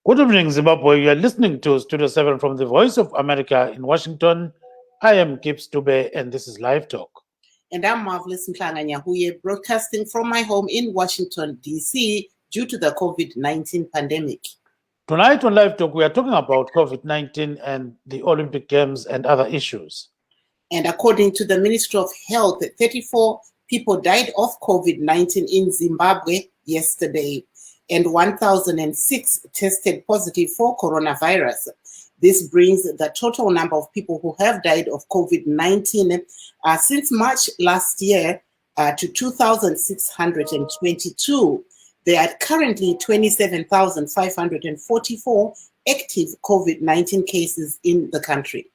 Good evening, Zimbabwe. You are listening to Studio 7 from the Voice of America in Washington. I am Gibbs Dube, and this is Live Talk. And I'm Marvelous Mhlanga-Nyahuye, broadcasting from my home in Washington, D.C., due to the COVID-19 pandemic. Tonight on Live Talk, we are talking about COVID-19 and the Olympic Games and other issues. And according to the Ministry of Health, 34 people died of COVID-19 in Zimbabwe yesterday, and 1,006 tested positive for coronavirus. This brings the total number of people who have died of COVID-19 since March last year to 2,622. There are currently 27,544 active COVID-19 cases in the country.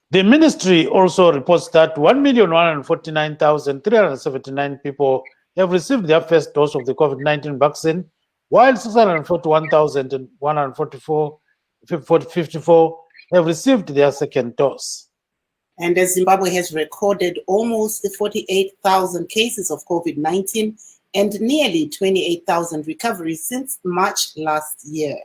The ministry also reports that 1,149,379 people have received their first dose of the COVID-19 vaccine, while 641,154 have received their second dose. And as Zimbabwe has recorded almost 48,000 cases of COVID-19 and nearly 28,000 recoveries since March last year.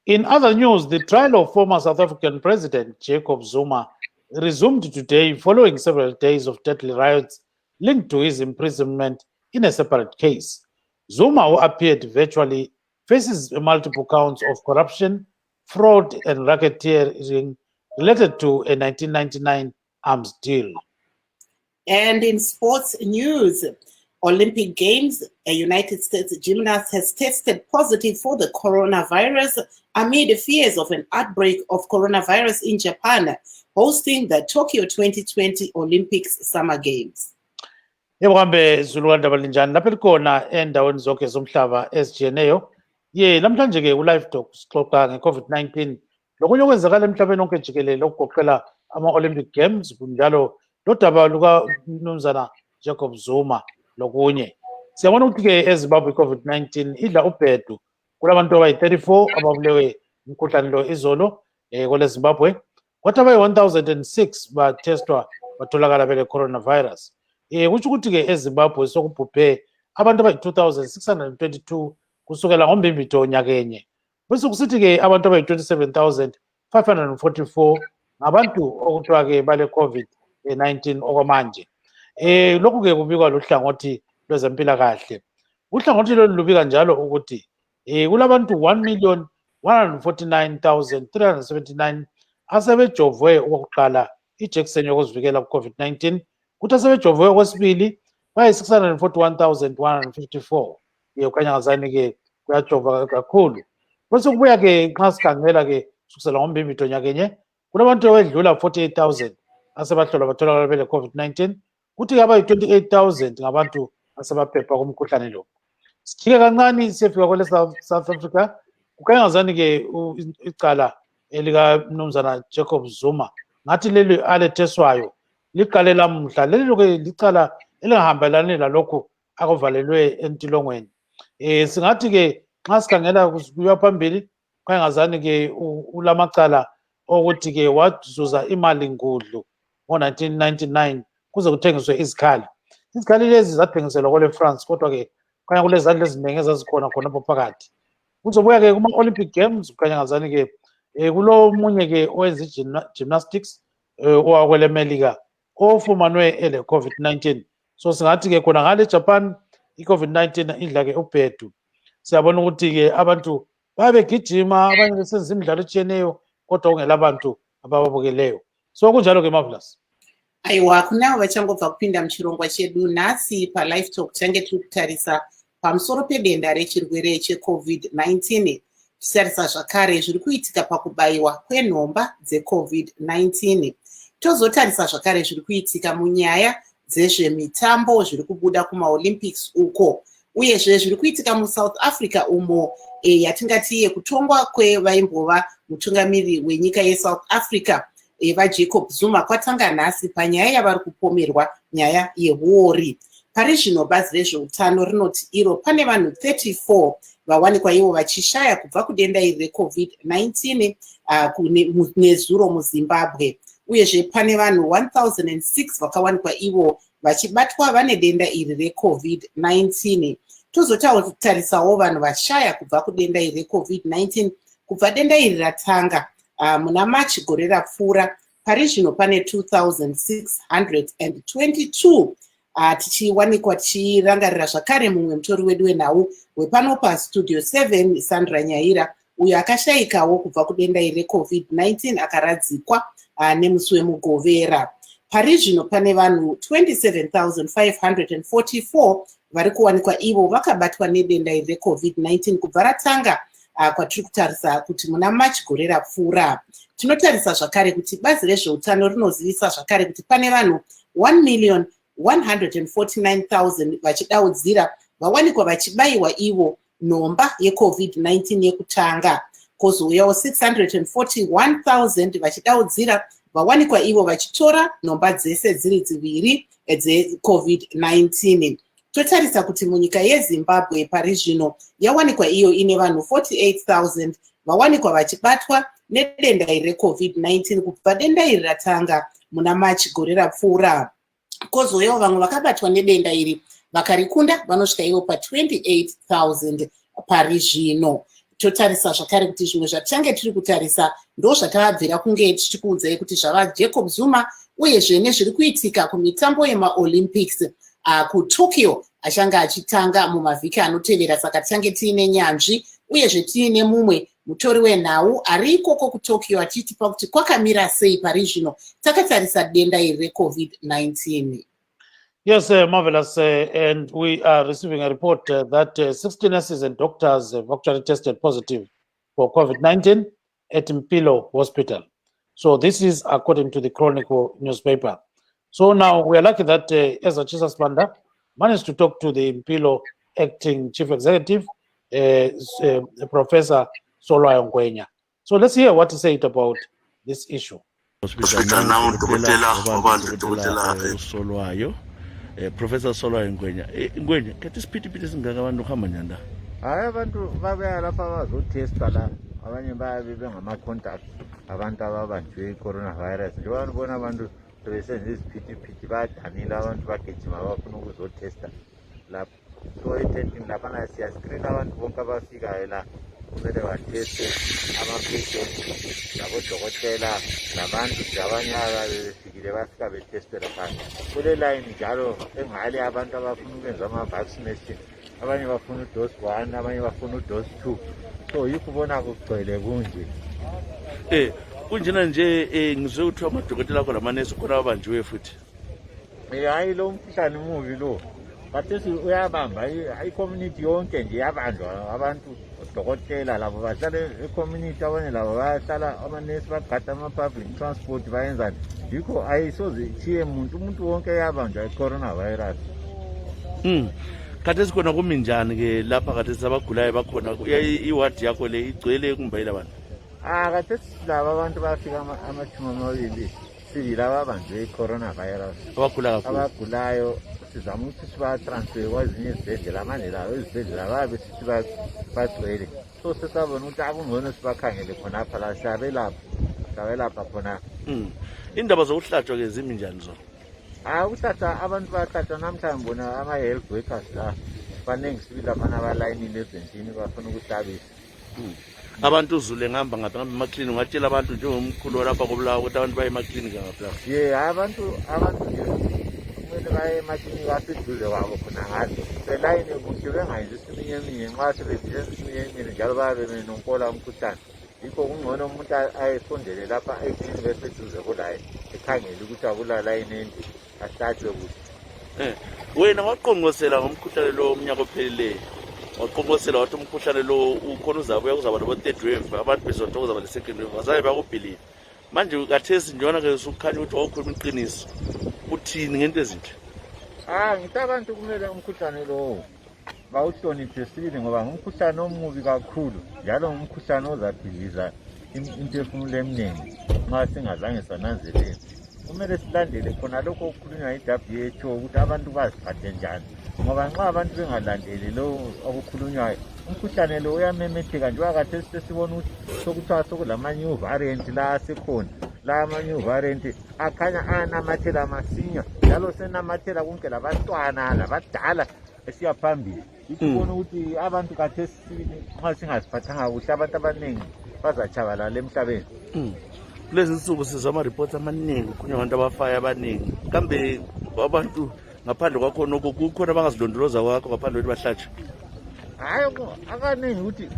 In other news, the trial of former South African President Jacob Zuma resumed today following several days of deadly riots linked to his imprisonment in a separate case. Zuma, who appeared virtually, faces multiple counts of corruption, fraud, and racketeering related to a 1999 arms deal. And in sports news, Olympic Games, a United States gymnast has tested positive for the coronavirus amid fears of an outbreak of coronavirus in Japan, hosting the Tokyo 2020 Olympics Summer Games. Yebokambe Zululandaba linjani lapha likhona endaweni zonke zomhlaba ezijiyeneyo. Namhlanje ke uLive Talk sixoxa ngeCovid-19 lokunye okwenzakala emhlabeni wonke jikelele okugoqela ama-Olympic Games kunjalo lodaba lukaMnumzana Jacob Zuma lokunye. Siyabona ukuthi ke eZimbabwe iCovid-19 idla ubhedu kulabantu abayi-34 ababulewe umkhuhlane lo izolo kwele Zimbabwe. Kwathi abayi-1,006 batestwa batholakala bele coronavirus. Kutsho ukuthi ke eZimbabwe sokubhubhe abantu abayi-2,622 kusukela ngoMbimbido nyakenye. Bese kusithi ke abantu abayi-27,544 ngabantu okuthiwa ke bale COVID-19 okwamanje. Lokhu ke kubikwa luhlangothi lwezempilakahle. Uhlangothi lolu lubika njalo ukuthi kulabantu 1,149,379 asebejovwe okokuqala ijekiseni yokuzivikela ku-COVID-19, kuthi asebejovwe okwesibili bayi-641,154. Kukhanya ngazani ke kuyajova kakhulu. Bese kubuya ke nxa sikhangela ke kusukela ngoMbimbido nyakenye kulabantu abedlula 48,000 asebahlolwa batholakala bele COVID-19, kuthi ke abayi-28,000 ngabantu asebaphepha kumkhuhlane lo. Sijike kancane siyefika kwele South Africa. Kukhanya ngazani ke icala elikaMnumzana Jacob Zuma ngathi leli aletheswayo liqale lamhla. Leli ke licala elingahambelani lalokhu akuvalelwe entilongweni. Singathi ke nxa sikhangela kuya phambili kukhanya ngazani ke ulamacala okuthi ke wazuza imali ngudlu ngo-1999 kuze kuthengiswe izikhali. Izikhali lezi zathengiselwa kwele France, kodwa ke kukhanya kulezandla eziningi ezazikhona khonapho phakathi. Kuzobuya ke kuma-Olympic Games kukhanya ngazani ke kulo munye ke owenza gymnastics owakwele Melika ofumanwe ele COVID-19. So singathi ke khona ngale Japan i-COVID-19 idla ke ubhedu. Siyabona ukuthi ke abantu babegijima, abanye besenza imidlalo etshiyeneyo kodwa kungela abantu abababukeleyo. So kunjalo ke Marvelous. Aiwa, kunavo vachangobva kupinda muchirongwa chedu nhasi paLive Talk change tiri kutarisa pamusoro pedenda rechirwere cheCovid-19. Tichitarisa zvakare zviri kuitika pakubayiwa kwenhomba dzeCovid-19. Tozotarisa zvakare zviri kuitika munyaya dzezvemitambo zviri kubuda kumaOlympics uko, uyezve zviri kuitika muSouth Africa umo yatingati yekutongwa kwevaimbova mutungamiri wenyika yeSouth Africa vaJacob Zuma kwatanga nhasi panyaya yavari kupomerwa nyaya yehuori. Pari zvino bazi rezveutano rinoti iro pane vanhu 34 vawanikwa ivo vachishaya kubva kudenda iri reCovid-19 nezuro muZimbabwe, uyezve pane vanhu 1,006 vakawanikwa ivo vachibatwa vane denda iri reCovid-19. Tozotarisawo vanhu vashaya kubva kudenda iri reCovid-19 kubva denda iri ratanga muna March gore rapfuura pari zvino pane 2622 tichiwanikwa tichirangarira zvakare mumwe mutori wedu wenhau wepano pastudio 7 Sandra Nyaira uyo akashayikawo kubva kudenda iri reCovid-19 akaradzikwa nemusi wemugovera. Pari zvino pane vanhu 27,544 vari kuwanikwa ivo vakabatwa nedenda iri reCovid-19 kubva ratanga kwatiri kutarisa kuti muna March gore rapfuura. Tinotarisa zvakare kuti bazi rezveutano rinozivisa zvakare kuti pane vanhu 1,149,000 vachidaudzira vawanikwa vachibayiwa ivo nhomba yeCovid-19 yekutanga, kozouyawo 641,000 vachidaudzira vawanikwa ivo vachitora nhomba dzese dziri dziviri dzeCovid-19. Totarisa kuti munyika yeZimbabwe pari zvino yawanikwa iyo ine vanhu 48,000 vawanikwa vachibatwa nedenda iri reCovid-19 kubva denda iri ratanga muna March gore rapfuura. Kozouyawo vamwe vakabatwa nedenda iri vakarikunda vanosvika ivo pa28,000 pari zvino. Totarisa zvakare kuti zvimwe zvatichange tiri kutarisa ndo zvatabvira kunge tichikuudzai kuti zvava Jacob Zuma uyezve nezviri kuitika kumitambo yemaOlympics kuTokyo achange achitanga mumavhiki anotevera. Saka tichange tiine nyanzvi uyezve tiine mumwe mutori wenhau ari ikoko kuTokyo achitipa kuti kwakamira sei pari zvino takatarisa denda iri reCovid-19. Yes, marvelous. And we are receiving a report that 60 nurses and doctors have actually tested positive for COVID-19 at Mpilo Hospital. So this is according to the Chronicle newspaper. So now we are lucky that Ezra Chisasbanda managed to talk to the Mpilo acting chief executive, Professor Solwayo Ngwenya. So let's hear what he said about this issue. Hospital now, Solwayo. Professor Solwayo Ngwenya. Ngwenya, kati spiti singaka vantu kamanyanda. Abantu babaya lapha bazotesta la. Abanye bayabe ngama contact. Abantu ababanjwe coronavirus. Nje banibona abantu besenze isiphithiphithi badanile abantu bagijima bafuna ukuzotesta lapha. So etending lapha na siya screen abantu bonke abafikayo la. Kumele bateste ama-patient nabodokotela nabantu abanye ababefikile bafika betestela phansi. Kule line njalo engale abantu abafuna ukwenza ama-vaccination, abanye bafuna udose 1, abanye bafuna udose 2. So yikubona kugcwele kunje. Kunjena nje ngizwe ukuthi amadokotela akho lamanesi khona abanjiwe futhi. Hayi lo mkhuhlane muvi lo. Bathesi uyabamba i-community yonke nje yabanjwa abantu odokotela labo bahlala e-community abanye labo bahlala amanesi bagada ama-public transport bayenzani. Yikho ayisoze ithiye umuntu wonke yabanjwa i-coronavirus. Khathesi khona kumi njani ke lapha khathesi abagulayo bakhona iwadi yakho le igcwele kumbayila abantu? Khathesi laba abantu bafika ama-20 sibili ababanjwe i-coronavirus. Abagulayo sizama ukuthi sibatransfer kwezinye izibhedlela manje lawo izibhedlela babe sithi bagcwele. So sesabona ukuthi akungcono sibakhangele khonapha la siyabelapha khona. Indaba zokuhlatshwa ke zimi njani zona? Ukuhlatshwa abantu bahlatshwa namhlanje bona ama-health workers la baningi sibili abana abalayinile ezintini bafuna ukuhlabisa. Abantu uzule ngihamba ngaphi emaklinikhi ungatshela abantu njengomkhulu lapha kobulawa ukuthi abantu baye emaklinikhi ngaphi? Abantu nje kumele baye emaklinikhi aseduze kwabo khona ngathi selayini kuhle bengayenzi isiminyaminya nxa sebebhizenza isiminyaminya njalo bayabe benompola umkhuhlane. Yikho kungcono umuntu ayesondele lapha eklinikhi eseduze kulaye ekhangele ukuthi akulalayini ende ahlatshwe kuhle. Wena waqongqosela ngomkhuhlane lo umnyaka ophelileyo, waqongqosela wathi umkhuhlane lo ukhona uzabuya kuzaba nobo-third wave, abantu bezothoka kuzaba ne-second wave, azabe bakubhilive. Manje kathesi njona-ke usukhanya ukuthi wawukhuluma iqiniso, uthini ngento ezinhle? Ngithi abantu kumele umkhuhlane lowo bawuhloniphe sibili ngoba ngumkhuhlane omubi kakhulu njalo ngumkhuhlane ozabhiliza imphefumulo eminingi nxa singazange sananzelela. Kumele silandele khona lokho okukhulunywa yi-WHO ukuthi abantu baziphathe njani ngoba nxa abantu bengalandeli lo okukhulunywayo umkhuhlane lo uyamemetheka njengoba khathesi sesibona ukuthi sokuthiwa sokulama-new variant la asekhona. La ama-new variant akhanya anamathela masinya njalo senamathela konke labantwana labadala esiya phambili. Ikubona ukuthi abantu khathesi nxa singaziphathanga kuhle abantu abaningi bazachabalala emhlabeni. Kulezi nsuku sizwa ama-reports amaningi kukhona abantu abafayo abaningi kambe abantu ngaphandle kwakhona kukhona abangazilondoloza kwakho ngaphandle kokuthi bahlatshwe. Hayi akaningi ukuthi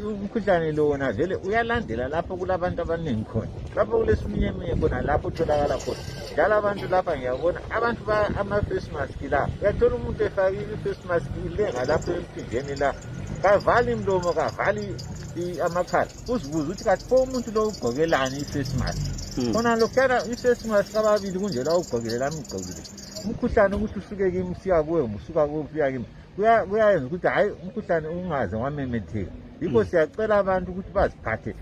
umkhuhlane lo wona vele uyalandela lapho kulabantu abaningi khona, lapho kulesiminyeminye khona lapho utholakala khona. Njalo abantu lapha ngiyabona abantu ama-face mask la, uyathola umuntu efake i-face mask ilenga lapho emphinjeni la, kavali imlomo kavali amakhala. Uzibuza ukuthi kathi pho umuntu lo ugqokelani i-face mask? Khona lokhuyana i-face mask ababili kunje la ugqokile lami ugqokile. Umkhuhlane ukuthi usuke kimi usiya kuwe usuka kuwe usiya kimi kuyayenza ukuthi hayi umkhuhlane ungaze wamemetheka. Yikho siyacela abantu ukuthi baziphathe.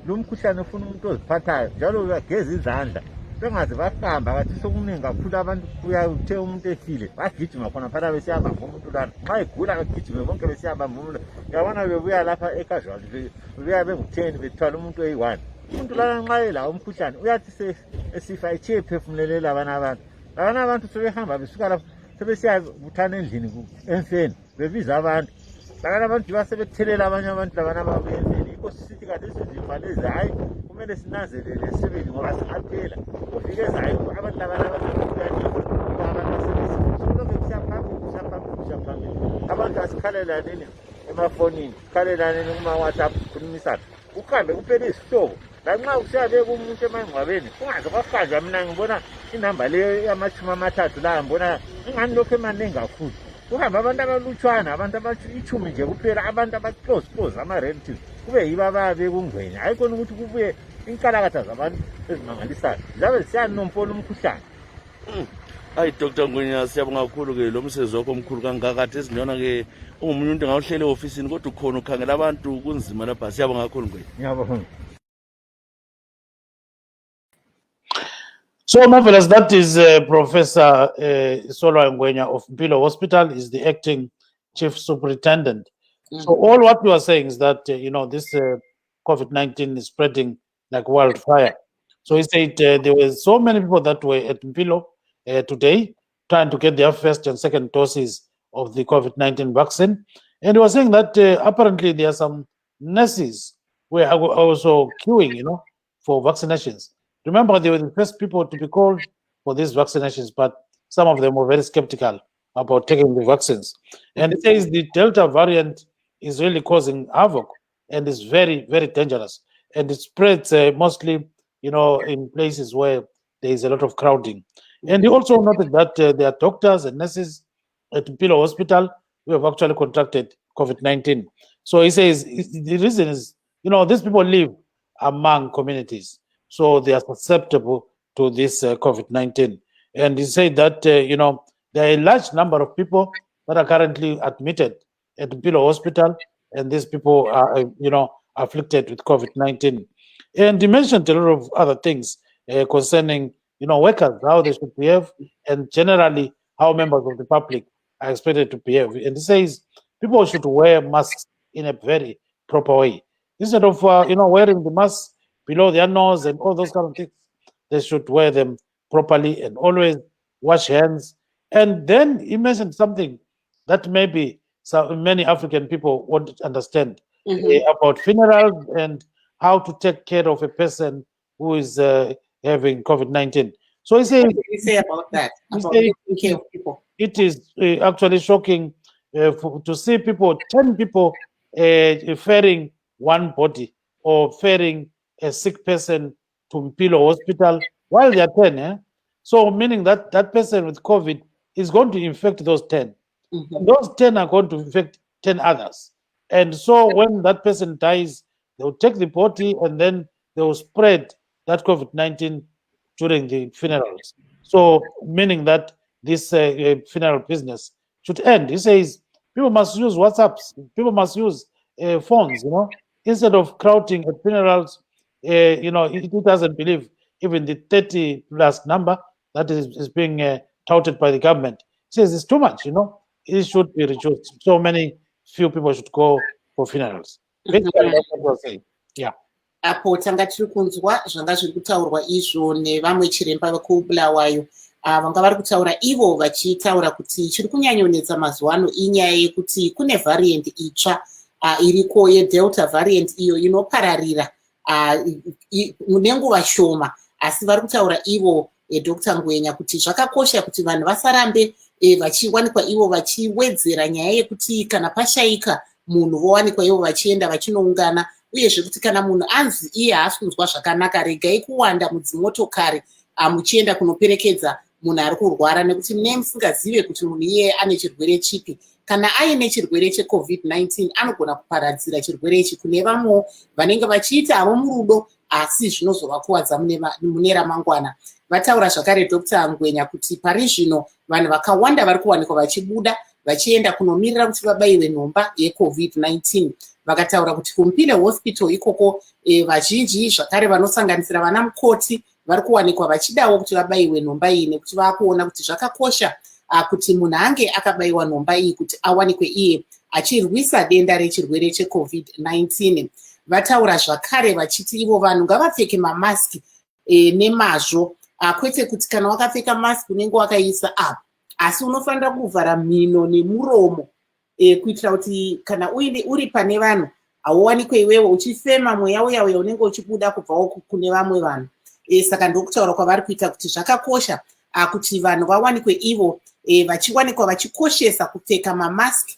Lo mkhuhlane ufuna umuntu oziphathayo njalo uyageza izandla. Bengaze bahamba kathi sokuningi kakhulu abantu uyathe umuntu efile bagijima khona phana besiyabamba umuntu lana. Nxa egula bagijime bonke besiyabamba umuntu. Uyabona bebuya lapha e-casualty bebuya bengu-10 bethwala umuntu oyi-1. Umuntu lana nxa elawo umkhuhlane uyathi esifa etshiye ephefumulelela abanye abantu. Abanye abantu sebehamba besuka lapho sebesiyabuthana endlini emfeni bebiza abantu. Abanye abantu basebethelela abanye abantu labana ababuya emfeni. Yikho sisithi kanti izizimba lezi hayi kumele sinanzelele sibili ngoba singaphela. Kufike ezayo abantu labana abasebebuyanile abantu basebesisolokhu kusaphambili. Abantu asikhalelane emafonini, sikhalelane kuma-WhatsApp sikhulumisana. Uhambe kuphela isihlobo. Lanxa usiyabeka umuntu emangcwabeni kungaze kwafanjwa mina ngibona inamba le yama-30 la ngibona ingani lokho emaningi kakhulu. Kuhamba abantu abalutshwana, abantu abayi-10 nje kuphela, abantu aba-close ama-relatives kube yibo abayabeka ungwenya. Hayi khona ukuthi kubuye inkalakatha zabantu ezimangalisayo zabe zisiyanompona umkhuhlane. Hayi Dr. Ngwenya siyabonga kakhulu-ke lo msebenzi wakho omkhulu kangaka ezinjona-ke ungomunye umuntu engawuhlele e-ofisini kodwa ukhona ukhangela abantu kunzima lapha. Siyabonga kakhulu Ngwenya. Ngiyabonga. So marvelous. That is Professor Solwa Ngwenya of Mpilo Hospital, is the acting chief superintendent. So all what you are saying is that this COVID-19 is spreading like wildfire. So he said there were so many people that were at Mpilo today trying to get their first and second doses of the COVID-19 vaccine, and he was saying that apparently there are some nurses who are also queuing, for vaccinations. Remember, they were the first people to be called for these vaccinations, but some of them were very skeptical about taking the vaccines. And it says the Delta variant is really causing havoc and is very, very dangerous. And it spreads mostly, in places where there is a lot of crowding. And he also noted that there are doctors and nurses at Mpilo Hospital who have actually contracted COVID-19. So he says the reason is, these people live among communities. So they are susceptible to this COVID-19. And he said that, there are a large number of people that are currently admitted at Mpilo Hospital, and these people are, afflicted with COVID-19. And he mentioned a lot of other things concerning, workers, how they should behave, and generally how members of the public are expected to behave. And he says people should wear masks in a very proper way. Instead of, wearing the mask below their nose and all those kind of things, they should wear them properly and always wash hands. And then he mentioned something that maybe many African people won't understand about funerals and how to take care of a person who is having COVID-19. So he says, what do you say about that? About taking care of people? It is actually shocking to see 10 people ferrying one body or ferrying a sick person to Mpilo Hospital while they are 10. So meaning that that person with COVID is going to infect those 10. Those 10 are going to infect 10 others. And so when that person dies, they will take the body and then they will spread that COVID-19 during the funerals. So meaning that this funeral business should end. He says people must use WhatsApps, people must use phones, instead of crowding at funerals. It doesn't believe even the 30 plus number that is being touted by the government. He says it's too much, it should be reduced. So few people should go for funerals. Basically, that's what we're saying. Yeah. Apo tanga tiri kunzwa zvanga zviri kutaurwa izvo nevamwe chiremba vekubulawayo vanga vari kutaura ivo vachitaura kuti chiri kunyanyonetsa mazuva ano inyaya yekuti kune variant itsva iriko yedelta variant iyo inopararira nenguva shoma, asi vari kutaura ivo Dr. Ngwenya kuti zvakakosha kuti vanhu vasarambe vachiwanikwa ivo vachiwedzera nyaya yekuti kana pashayika munhu vowanikwa ivo vachienda vachinoungana, uyezve kuti kana munhu anzi iye haasi kunzwa zvakanaka, regai kuwanda mudzimotokari muchienda kunoperekedza munhu ari kurwara, nekuti munee musingazive kuti munhu iye ane chirwere chipi. Kana aine chirwere cheCovid-19 anogona kuparadzira chirwere ichi kune vamwewo vanenge vachiita avo murudo, asi zvinozovakuwadza mune ramangwana. Vataura zvakare Dr. Ngwenya kuti pari zvino vanhu vakawanda vari kuwanikwa vachibuda vachienda kunomirira kuti vabaiwe nhomba yeCovid-19. Vakataura kuti kuMpile Hospital ikoko vazhinji zvakare vanosanganisira vana mukoti vari kuwanikwa vachidawo kuti vabaiwe nhomba iyi, nekuti vakuona kuti zvakakosha kuti munhu ange akabayiwa nhomba iyi kuti awanikwe iye achirwisa denda rechirwere cheCovid-19. Vataura zvakare vachiti ivo vanhu ngavapfeke mamaski nemazvo, kwete kuti kana wakapfeka maski unenge wakaisa apa, asi unofanira kuvhara mhino nemuromo kuitira kuti kana uri pane vanhu hauwanikwe iwewo uchifema mweya uya unenge uchibuda kubvawo kune vamwe vanhu. Saka ndokutaura kwavari kuita kuti zvakakosha kuti vanhu vawanikwe ivo vachiwanikwa vachikoshesa kupfeka mamaski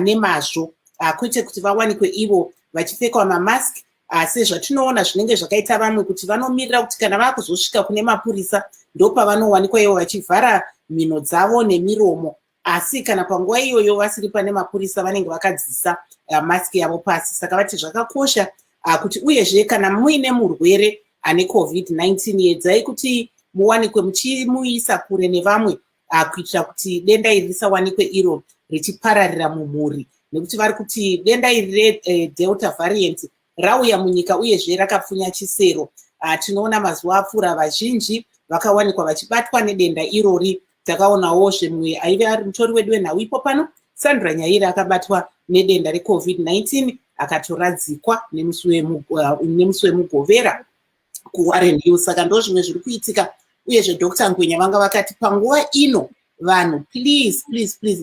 nemazvo, kwete kuti vawanikwe ivo vachipfekwa mamaski sezvatinoona zvinenge zvakaita vamwe kuti vanomirira kuti kana vakuzosvika kune mapurisa ndopavanowanikwa ivo vachivhara mhino dzavo nemiromo, asi kana panguva iyoyo vasiri pane mapurisa vanenge vakadzisa maski yavo pasi. Saka vati zvakakosha kuti uyezve kana muine murwere ane COVID-19 yedzai kuti muwanikwe muchimuisa kure nevamwe kuitira kuti denda iri risawanikwe iro richipararira mumhuri, nekuti vari kuti denda iri reDelta variant rauya munyika uyezve rakapfunya chisero. Tinoona mazuva apfuura vazhinji vakawanikwa vachibatwa nedenda irori. Takaonawo zvimwe aive ari mutori wedu wenhau ipo pano Sandra Nyairi akabatwa nedenda reCovid-19 akatoradzikwa nemusi wemugovera kuWarren Hills. Saka ndo zvimwe zviri kuitika, uyezve Dr. Ngwenya vanga vakati panguva ino vanhu please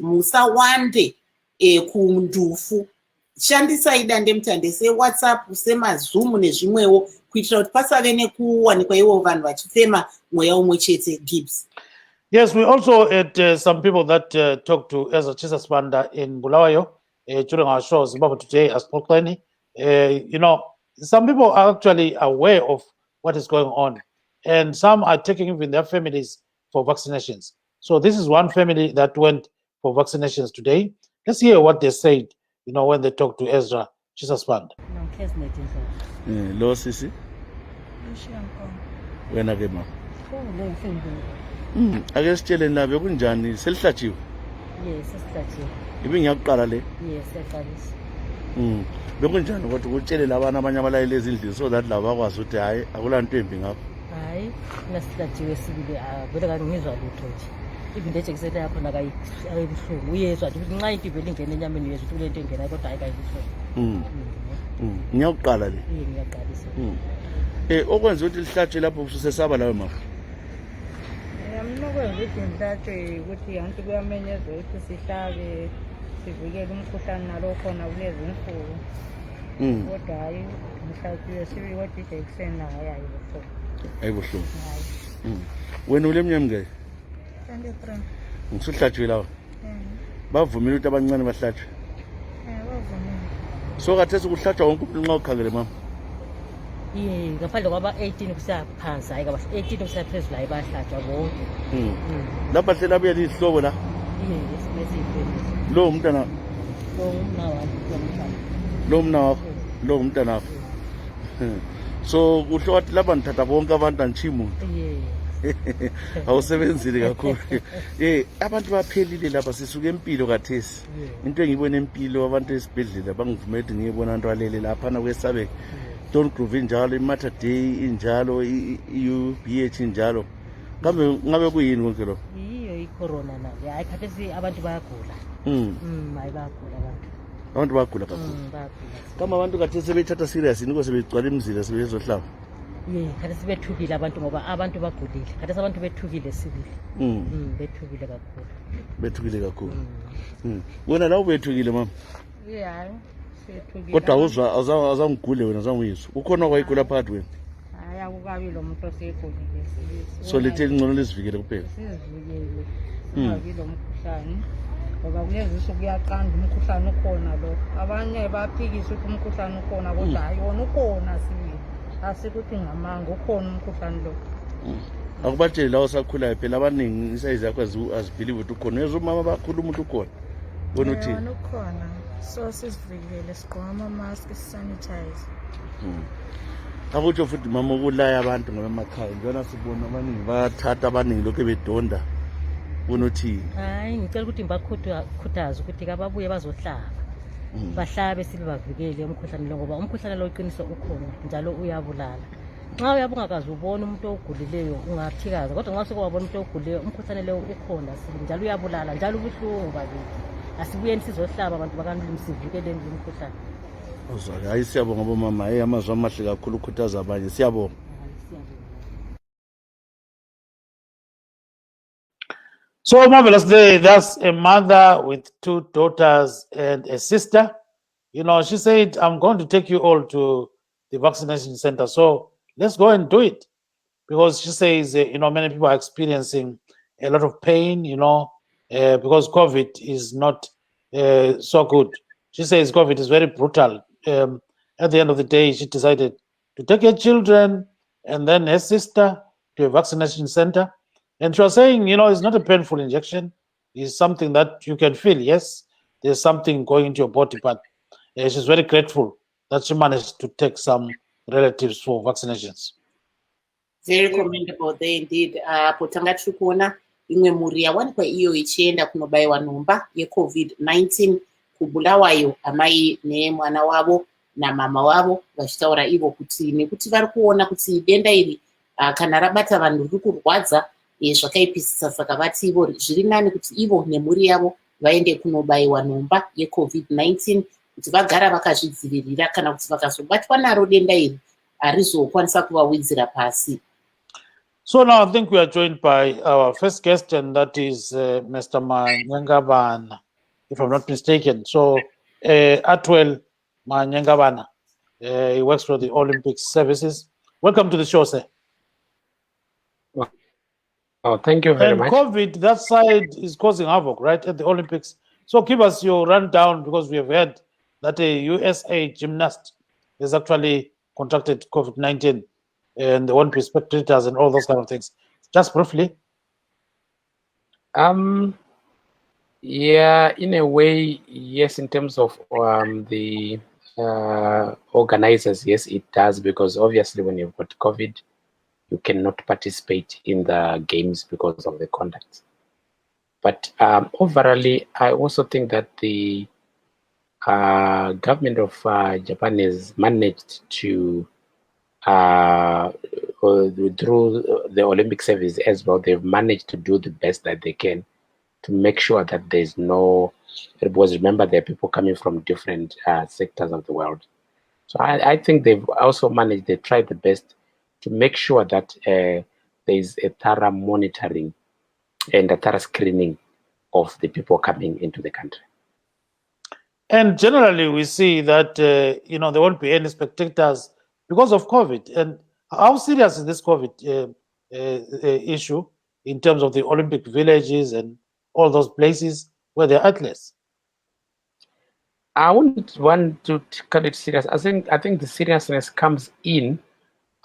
musawande kundufu, shandisai dandemutande seWhatsApp semaZoom nezvimwewo kuitira kuti pasave nekuwanikwa ivo vanhu vachifema mweya umwe chete. Gibbs. Yes, we also had some people that talked to Ezra Chisasbanda in Bulawayo during our show Zimbabwe Today as Spokane. Some people are actually aware of what is going on, and some are taking even their families for vaccinations. So this is one family that went for vaccinations today. Let's hear what they said, when they talked to Ezra Chisasbanda. Lo sisi wena ke ma ake sitsheleni la bekunjani, selihlatshiwe? Yes, sesihlatshiwe. Ibingiyakuqala le? Yes, seqalisa. Bekunjani kodwa ukutshelela abantu abanye abalayele ezindlini so that laba bakwazi ukuthi hayi akulanto embi ngapho? Hayi, nasihlatshiwe sibili vele ngizwa lutho nje. Even lejekiseni yakho akayibuhlungu, uyezwa nje ukuthi nxa into ivele ingena enyameni uyezwa ukuthi kulento engena kodwa hayi kayibuhlungu. Ngiyakuqala le? Ngiyaqalisa. Okwenza ukuthi lihlatshwe lapho ususesaba lawe mama? Mina okwenza ukuthi ngihlatshwe ukuthi anti kuyamenyezwa ukuthi sihlabe sivikele umkhuhlane nalokhona kulezi nsuku. Kodwa hayi ngihlatshiwe sibili kodwa ijekiseni nayo ayibuhlungu. Ayibuhlungu. Wena ule mnyama ngeke? 23. Ngisuhlatshiwe lawa? Bavumile ukuthi abancane bahlatshwe? Bavumile. So khathesi kuhlatshwa wonke umuntu nxa ukhangele mama? Ngaphandle kwaba-18 kusiya phansi, hayi kwaba-18 kusiya phezulu hayi bayahlatshwa bonke. Lapha hlela buye lihlobo la? Lo umntana? Lo mna wakho? Lo umntana wakho? So kusho wathi lapha nithatha bonke abantu anitshiyi muntu? Awusebenzile kakhulu. Abantu baphelile lapha, sisuke empilo kathesi. Into engiyibona empilo abantu esibhedlela bangivumela ukuthi ngiyibona abantu alele laphana kwesabeka. Don't Groove injalo, iMatter Day injalo, UBH injalo. Ngabe kuyini konke lo? Yiyo icorona nayo. Hayi khathesi abantu bayagula. Hayi bayagula abantu. Abantu bayagula kakhulu. Bayagula. Kama abantu khathesi sebethatha serious niko sebegcwala imizila sebezohlaba. Khathesi bethukile abantu ngoba abantu bagulile. Khathesi abantu bethukile sibili. Bethukile kakhulu. Bethukile kakhulu. Wena la ubethukile mama? Hayi kodwa awuzangigule wena azanguyizwa ukhona kwayigula phakathi wena hayi akukabi lo muntu osegulile so lithe lingcono lizivikele kuphela sizivikele ungabi lo mkhuhlane ngoba kulezi nsuku kuyaqanda umkhuhlane ukhona lo abanye baphikisa ukuthi umkhuhlane ukhona kodwa hayi wona ukhona sibili asikuthi ngamanga ukhona umkhuhlane lo akubatsheli lawo sakhulayo phela abaningi isayizi yakho azibhilive ukuthi ukhona uyezwa umama bakhuluma ukuthi ukhona bona uthini wona ukhona so sizivikele sigqoka ama-mask sisanitize akutsho futhi mama ukulaya abantu ngabemakhaya njena sibona abaningi bathatha abaningi lokhu bedonda bona uthini hayi ngicela ukuthi ngibakhuthaze ukuthi kababuye bazohlaba bahlabe sibavikele umkhuhlane lo ngoba umkhuhlane lo uqiniso ukhona njalo uyabulala nxa uyabe ungakazi ubona umuntu ogulileyo ungathikaza kodwa nxa sekuwabona umuntu ogulileyo umkhuhlane leyo ukhona njalo uyabulala njalo ubuhlungu bakithi asibuyeni sizohlaba abantu bakanlimi sivikeleni lo mkhuhlane uzake hayi siyabonga bomama amazwi amahle kakhulu ukhuthaza abanye siyabonga So marvelous day. That's a mother with 2 daughters and a sister. You know, she said, I'm going to take you all to the vaccination center. So let's go and do it. Because she says, you know, many people are experiencing a lot of pain, you know, because COVID is not so good. She says COVID is very brutal. At the end of the day, she decided to take her children and then her sister to a vaccination center. And she was saying, you know, it's not a painful injection. It's something that you can feel. Yes, there's something going into your body, but she's very grateful that she managed to take some relatives for vaccinations. Very commendable there indeed. Potanga tiri kuona imwe mhuri yawanikwa iyo ichienda kunobaiwa nhomba yeCovid-19 kubulawayo amai nemwana wavo namama wavo vachitaura ivo kuti nekuti vari kuona kuti denda iri kana rabata vanhu riri kurwadza zvakaipisisa saka vati ivo zviri nani kuti ivo nemhuri yavo vaende kunobaiwa nhomba yeCovid-19 kuti vagara vakazvidzivirira kana kuti vakazobatwa naro denda iri harizokwanisa kuvawidzira pasi. So now I think we are joined by our first guest, and that is Mr. Manyengabana, if I'm not mistaken. So Atwell Manyengabana, he works for the Olympic Services. Welcome to the show, sir. Oh, thank you very much. COVID, that side is causing havoc, right, at the Olympics. So give us your rundown, because we have heard that a USA gymnast has actually contracted COVID-19 and they won't be spectators and all those kind of things. Just briefly. Yeah, in a way, yes, in terms of the organizers, yes, it does, because obviously when you've got COVID, you cannot participate in the games because of the conduct. But overall, I also think that the government of Japan has managed to, through the Olympic Service as well, they've managed to do the best that they can to make sure that there's no, because remember there are people coming from different sectors of the world. So I think they've also managed, they tried the best to make sure that there's a thorough monitoring and a thorough screening of the people coming into the country. And generally we see that, you know, there won't be any spectators because of COVID. And how serious is this COVID issue in terms of the Olympic villages and all those places where they're athletes? I wouldn't want to call it serious. I think the seriousness comes in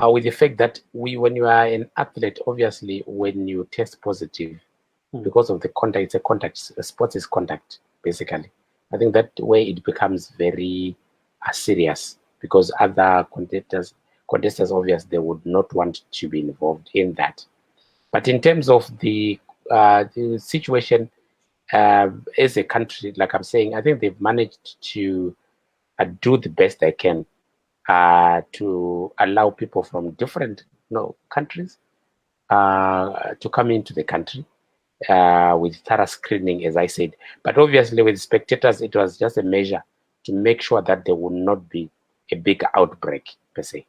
with the fact that when you are an athlete, obviously when you test positive, because of the contact, it's a contact, sports is contact, basically. I think that way it becomes very serious, because other contestants, obviously, they would not want to be involved in that. But in terms of the situation as a country, like I'm saying, I think they've managed to do the best they can to allow people from different countries to come into the country with thorough screening, as I said. But obviously with spectators, it was just a measure to make sure that there would not be a big outbreak, per se.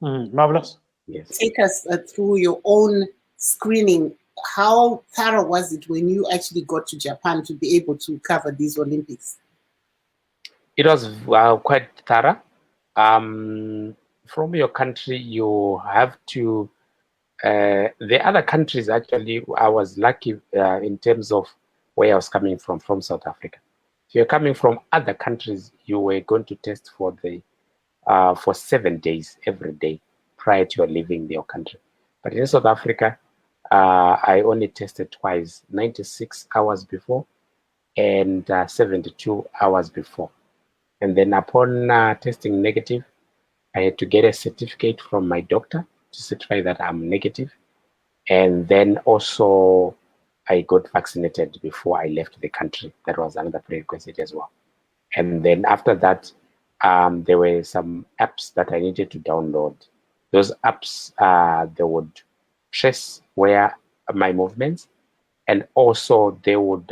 Marvelous. Yes. Take us through your own screening. How thorough was it when you actually got to Japan to be able to cover these Olympics? It was quite thorough. From your country, you have to. The other countries, actually, I was lucky in terms of where I was coming from South Africa. If you're coming from other countries, you were going to test for 7 days every day prior to your leaving your country. But in South Africa, I only tested twice, 96 hours before and 72 hours before. And then upon testing negative, I had to get a certificate from my doctor to certify that I'm negative. And then also I got vaccinated before I left the country. That was another prerequisite as well. And then after that, there were some apps that I needed to download. Those apps, they would trace where my movements, and also they would,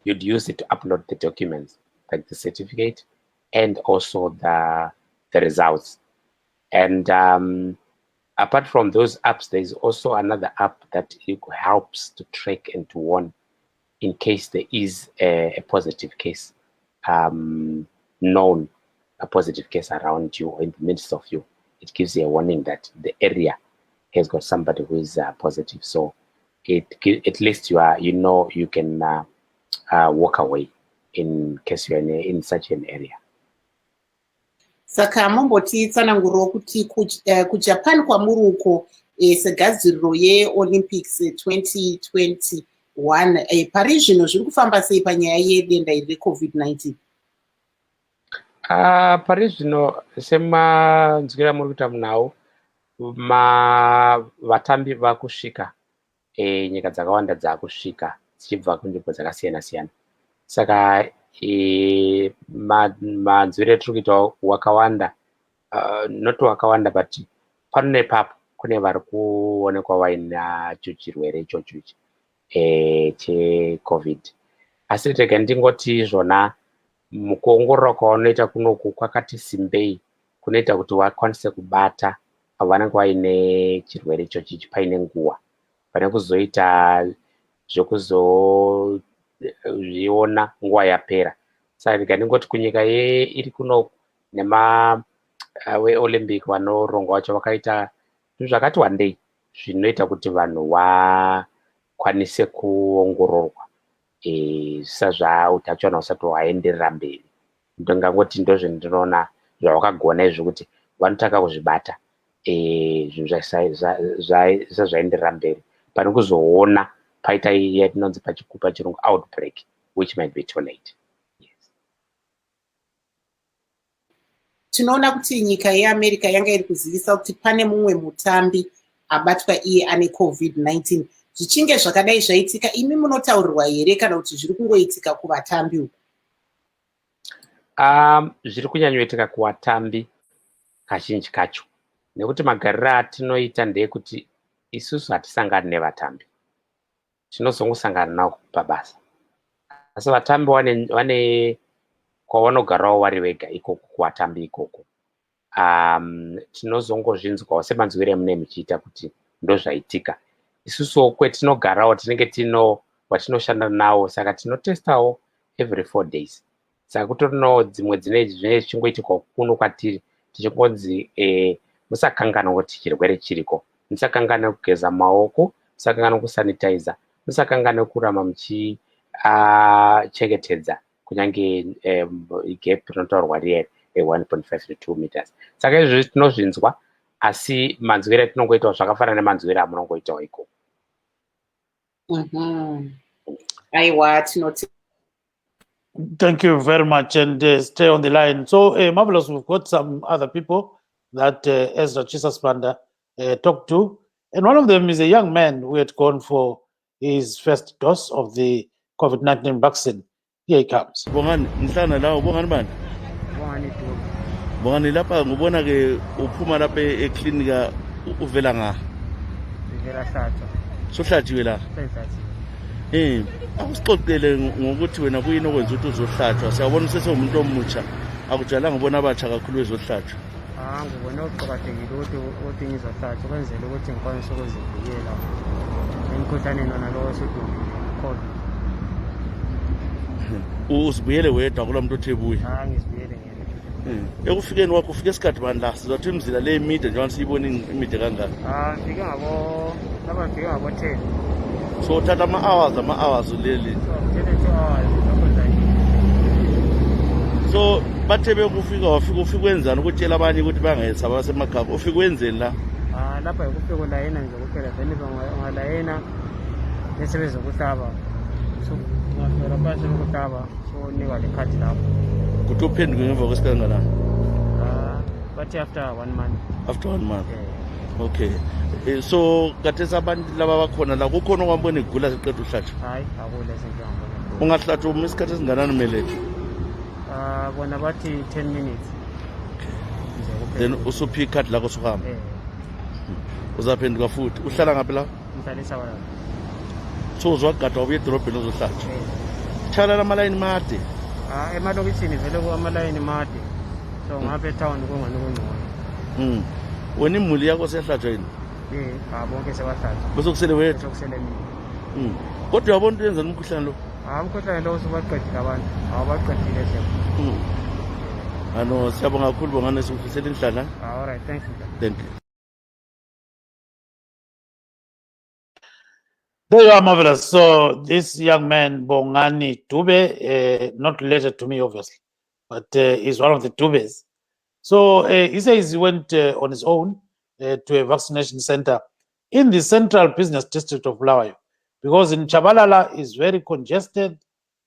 you'd use it to upload the documents, like the certificate and also the results. And apart from those apps, there's also another app that helps to track and to warn in case there is a positive case, known a positive case around you or in the midst of you. It gives you a warning that the area has got somebody who is positive. So at least you can walk away in case you're in such an area. Saka mumboti tsananguro kuti kuJapan kwamuri uko segadziriro yeOlympics 2021 pari zvino zviri kufamba sei panyaya yedenda iri reCovid-19? Pari zvino semanzwira muri kuita munhau, vatambi vakusvika nyika dzakawanda dzakusvika dzichibva kunzvimbo dzakasiyana-siyana. Saka manzwire tiri kuita wakawanda, not wakawanda, but pano nepapo kune vari kuonekwa vainacho chirwere ichocho cheCovid. Asi tega ndingoti zvona mukuongorora kwavanoita kunoku kwakati simbei kunoita kuti vakwanise kubata vanenge vaine chirwere ichochi paine nguva, pane kuzoita zvekuzozviona nguva yapera. Saka ndingoti kunyika iri kunoku weOlympic vanoronga vacho vakaita zvinhu zvakati wandei zvinoita kuti vanhu vakwanise kuongororwa utachiona husati hwaenderera mberi. Ndingangoti ndozvo ndinoona zvavakagona izvo kuti vanotanga kuzvibata zvinhu zvaenderera mberi pane kuzoona paita yatinonzi pachirungu outbreak, which might be too late. Tinoona kuti nyika yeAmerica yanga iri kuzivisa kuti pane mumwe mutambi abatwa iye ane COVID-19. Zvichinge zvakadai zvaitika, imi munotaurirwa here kana kuti zviri kungoitika kuvatambi uku? Zviri kunyanyoitika kuvatambi kazhinji kacho, nekuti magariro atinoita ndeyekuti isusu hatisangani nevatambi, tinozongosangana navo pabasa. Asi vatambi vane kwavanogarawo vari vega ikoko kuvatambi ikoko. Tinozongozvinzwawo semanzwire mune muchiita kuti ndozvaitika. Isusu kwetinogarawo tinenge tino watinoshanda nawo, saka tinotestawo every 4 days. Saka kutorinawo dzimwe dzine chingoitika kuno kwatiri tichingonzi musakangana kuti chirwere chiriko, musakangana kugeza maoko, musakangana kusanitizer, musakangana kuramba muchichengetedza kunyange gap rinotaurwa riye 1.5 to 2 meters. Saka izvi tinozvinzwa, asi manzwire tinongoitawo zvakafanana nemanzwire amunongoitawo ikoko. Aiwa, tinoti. Thank you very much, and stay on the line. So, Marvelous, we've got some other people that Ezra Chisasbanda talked to, and one of them is a young man who had gone for his first dose of the COVID-19 vaccine. Here he comes. Bongani ngihlangana lawo bongani bani? Bongani tu. Bongani lapha ngibona ke uphuma lapha eklinika uvela nga. Uvela hlatshwa. Sohlatshiwe la. Sohlatshiwe. Akusixoxele ngokuthi wena kuyini okwenza ukuthi uzohlatshwa. Siyabona usesewumuntu omutsha. Akujalanga ngibona abatsha kakhulu bezohlatshwa. Ngibona ukuqakathekile ukuthi ngizohlatshwa ukwenzela ukuthi ngikwanise ukuzivikela emkhuhlaneni wona lo osedumile. uzibuyele wedwa kulo muntu othe buye. Ngizibuyele ngene. Ekufikeni wakho ufike esikhathi bani la sizothi imizila le emide njengoba siyibona imide kangaka. Ngifike ngabo 10. So uthatha ama-hours leli. Ngithethe 2 hours lokho nje. So bathe wafika wenzani ukutshela abanye ukuthi bangayesaba basemakhaya ufike wenzeni la? Lapha yikufika ulayena nje kuphela then ungalayena bese bezokuhlaba. So ungafika lapha sokuhlaba so unikwa le card lapho. Kuthi uphenduke ngemva kwesikhathi kangakanani? Bathi after 1 month. After 1 month. Okay. So kathesi abantu laba bakhona la kukhona okwambona igula seqeda uhlatshwa? Hayi akule sengiyambona. Ungahlatshwa isikhathi esinganani kumele? Bona bathi 10 minutes. Then usuphi ikhadi lakho sokuhamba? Uzaphenduka futhi. Uhlala ngaphi la? Ngihlala eShawara. So uzwagada ubuye edolobheni uzohlatshwa? Tshala amalayini made? Emalokishini vele kuamalayini made. So ngapha etown kungani kungcono. Wena imuli yakho seyahlatshwa yini? Bonke sebahlatshwa. Bese kusele wedwa? Bese kusele mina. Kodwa uyabona into yenza umkhuhlane lo? Umkhuhlane lo usubaqedile abantu. Awubaqedile nje. Ano siyabonga kakhulu bongane sikufisela inhlala. All right, thank you. Thank you. There you are, marvelous. So this young man, Bongani Dube, not related to me, obviously, but is one of the Dubes. So he says he went on his own to a vaccination center in the central business district of Bulawayo, because in Chabalala is very congested.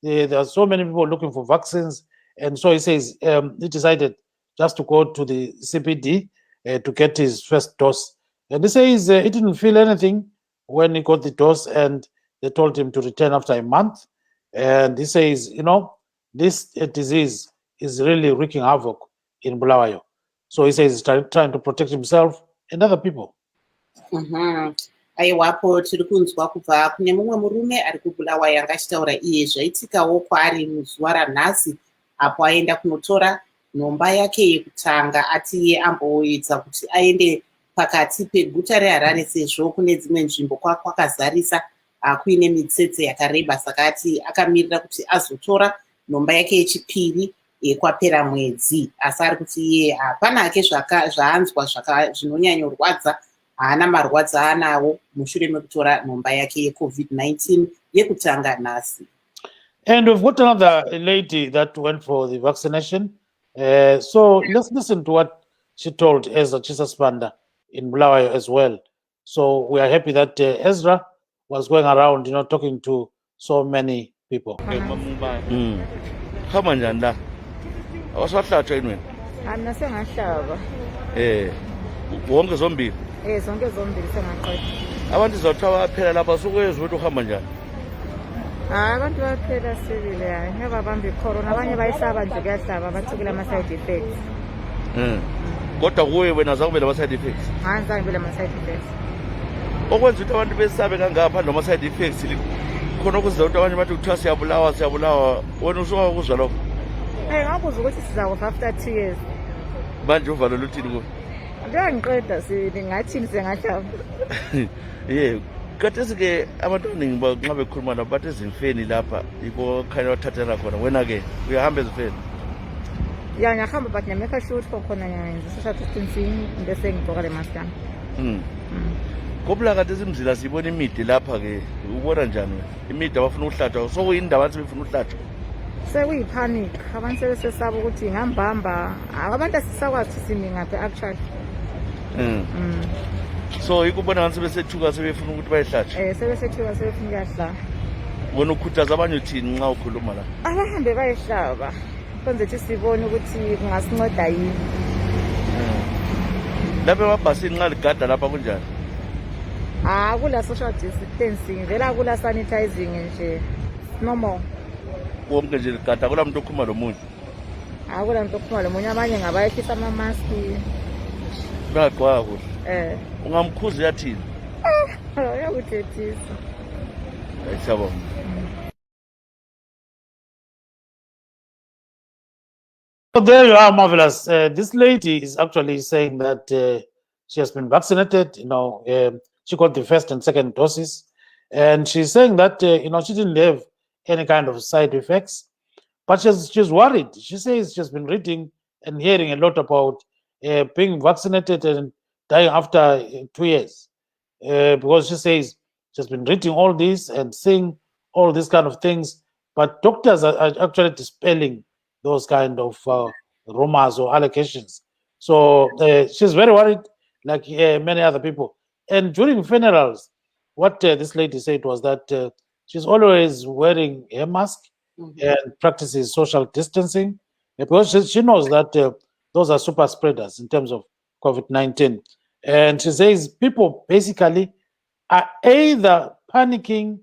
There are so many people looking for vaccines. And so he says he decided just to go to the CPD to get his first dose. And he says he didn't feel anything when he got the dose, and they told him to return after a month. And he says, this disease is really wreaking havoc in Bulawayo. So he says he's trying to protect himself and other people. Aiwapo tiri kunzwa kubva kune mumwe murume ari kuBulawayo anga achitaura iye zvaitikawo kwaari muzuva ranhasi apo aenda kunotora nhomba yake yekutanga ati iye amboedza kuti aende pakati peguta reHarare sezvo kune dzimwe nzvimbo kwakazarisa kuine mitsetse yakareba, saka ati akamirira kuti azotora nhomba yake yechipiri kwapera mwedzi. Asi ari kuti iye hapana hake zvaanzwa zvinonyanyorwadza, haana marwadzi aanawo mushure mekutora nhomba yake yeCovid-19 yekutanga nhasi. And we've got another lady that went for the vaccination. So let's listen to what she told Ezra Chisaspanda in Bulawayo as well. So we are happy that Ezra was going around, talking to so many people. Hamba njani la? Awasahlatshwa yini wena? Mina sengahlaba. Wonke zombili? Zonke zombili sengaqeda. Abantu zothiwa baphela lapha sukwezwa ukuthi uhamba njani? Abantu baphela sibile hayi, ngababamba icorona, abanye bayihlaba nje kuyahlaba bathukile ama-side effects. Kodwa kuwe wena zakube lama-side effects? Zange kube lama-side effects. Okwenza ukuthi abantu besabe kangapha lama-side effects khona okuzwa ukuthi abanye bathi kuthiwa siyabulawa, wena usukuzwa lokho? Ngakuzwa ukuthi sizakufa after 2 years. Manje uvalo luthini kuwe? Ngiyangiqeda singathini sengahlaba. Kathesi-ke abantu abaningi nxa bekhuluma nabo bathi ezimfeni lapha yikho khanya bathathela khona. Wena-ke uyahamba ezimfeni? Ngiyahamba but ngiyameka sure ukuthi khona ngiyenza social distancing bese ngigqoka le mask yami. Kobula kathesi imizila siyibona imide lapha-ke ubona njani wena? Imide abafuna ukuhlatshwa, sokuyindaba athi befuna ukuhlatshwa? Sekuyipanic, abantu sebesesaba ukuthi ngambamba, abantu asisakwazi ukuthi simi ngaphi actually. So ikubona ngani sebesethuka sebefuna ukuthi bayihlatshwe? Sebesethuka sebefuna ukuyahlaba. Wena ukhuthaza abanye uthini nxa ukhuluma la? Abahambe bayihlaba kwenze ukuthi sibone ukuthi kungasinceda yini. Lapha emabhasini nxa ligada lapha kunjani? Kula social distancing, vela kula sanitizing nje normal. Wonke nje ligada, akula muntu okhuluma lomunye? Akula muntu okhuluma lomunye, abanye ngabayehlisa ama-maski. Bayagqoka kuhle. Ungamkhuza uyathini? Uyakuthethisa. Siyabonga. So there you are, marvelous. This lady is actually saying that she has been vaccinated. She got the first and second doses, and she's saying that she didn't have any kind of side effects. but she's worried. She says she's been reading and hearing a lot about being vaccinated and dying after 2 years, because she says she's been reading all this and seeing all these kind of things, but doctors are actually dispelling those kind of rumors or allegations. So she's very worried, like many other people. And during funerals, what this lady said was that she's always wearing a mask and practices social distancing, because she knows that those are super spreaders in terms of COVID-19. And she says people basically are either panicking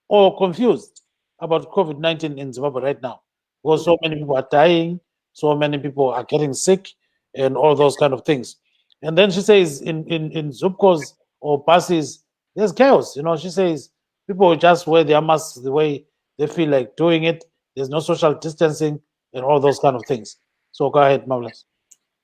or confused about COVID-19 in Zimbabwe right now, because so many people are dying, so many people are getting sick, and all those kind of things. And then she says in Zupcos or buses, there's chaos. She says people just wear their masks the way they feel like doing it. There's no social distancing and all those kind of things. So go ahead, Marvelous.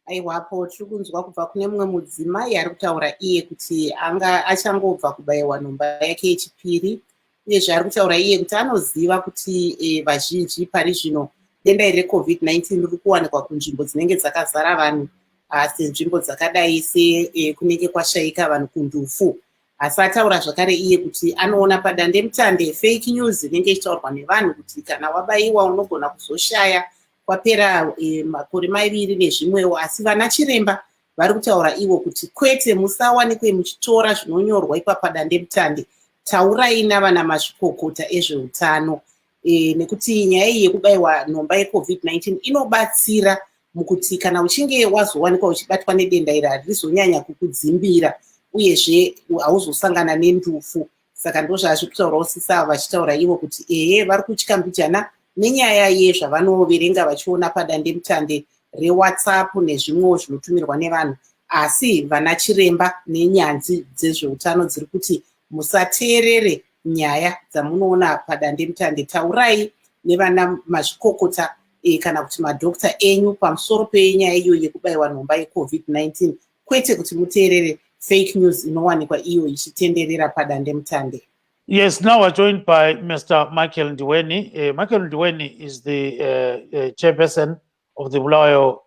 Aiwapo tiri kunzwa kubva kune mumwe mudzimai ari kutaura iye kuti anga achangobva kubayiwa nhomba yake yechipiri, uyezve ari kutaura iye kuti anoziva kuti vazhinji pari zvino denda iri reCovid-19 riri kuwanikwa kunzvimbo dzinenge dzakazara vanhu, senzvimbo dzakadai sekunenge kwashayika vanhu kundufu. Asi ataura zvakare iye kuti anoona padandemutande fake news inenge ichitaurwa nevanhu kuti kana wabayiwa unogona kuzoshaya kwapera makore maviri nezvimwewo. Asi vana chiremba vari kutaura ivo kuti kwete, musawanikwe muchitora zvinonyorwa ipa padandemutande, taurai navana mazvikokota ezveutano, nekuti nyaya iyi yekubayiwa nhomba yeCovid-19 inobatsira mukuti kana uchinge wazowanikwa uchibatwa nedenda iri harizonyanya kukudzimbira, uyezve hauzosangana nendufu. Saka ndo zvazviri kutaurawo sisa vachitaura ivo kuti vari kutya mbijana nenyaya yezvavanoverenga vachiona padandemutande reWhatsApp nezvimwewo zvinotumirwa nevanhu. Asi vana chiremba nenyanzvi dzezveutano dziri kuti musateerere nyaya dzamunoona padandemutande, taurai nevana mazvikokota kana kuti madhokta enyu pamusoro penyaya iyo yekubayiwa nhomba yeCovid-19, kwete kuti muteerere fake news inowanikwa iyo ichitenderera padandemutande. Yes, now we're joined by Mr. Michael Ndiweni. Michael Ndiweni is the chairperson of the Bulawayo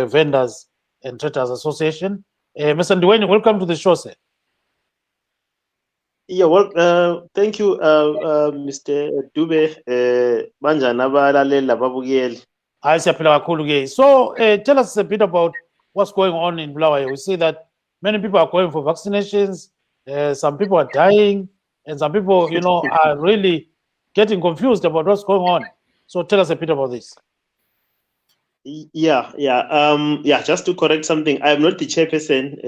Vendors and Traders Association. Mr. Ndiweni, welcome to the show, sir. Yeah, well, thank you, Mr. Dube. Banjani abalaleli ababukeli. Hayi, siyaphila kakhulu ke. So tell us a bit about what's going on in Bulawayo. We see that many people are going for vaccinations, some people are dying, and some people, are really getting confused about what's going on. So tell us a bit about this. Yeah. Just to correct something, I am not the chairperson.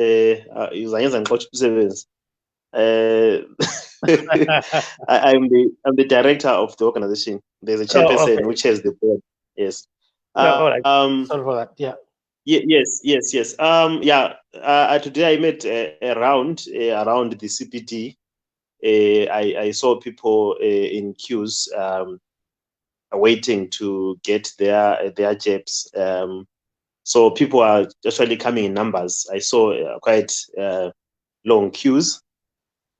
I'm the director of the organization. There's a chairperson who chairs the board. Yes. Sorry for that. Yeah. Yes. Today I made a round around the CPD. I saw people in queues waiting to get their jabs. So people are actually coming in numbers. I saw quite long queues,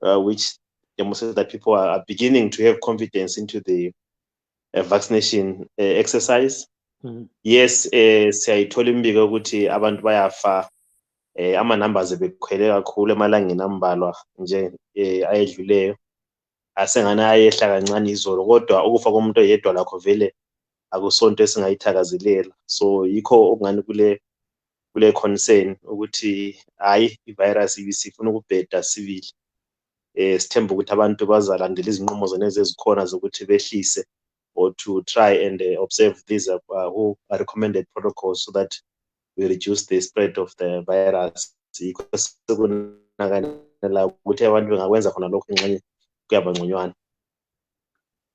which demonstrates that people are beginning to have confidence into the vaccination exercise. Mm-hmm. Yes, siyayithola imbiko ukuthi abantu bayafa, ama-numbers bekhwele kakhulu emalangeni ambalwa nje ayedluleyo, asengane ayehla kancane izolo, kodwa ukufa komuntu oyedwa lakho vele akusonto esingayithakazelela. So yikho okungani kule concern ukuthi hayi ivirus ibisifuna ukubheda sibili. Sithemba ukuthi abantu bazalandela izinqumo zonezi ezikhona zokuthi behlise or to try and observe these who are recommended protocols so that we reduce the spread of the virus.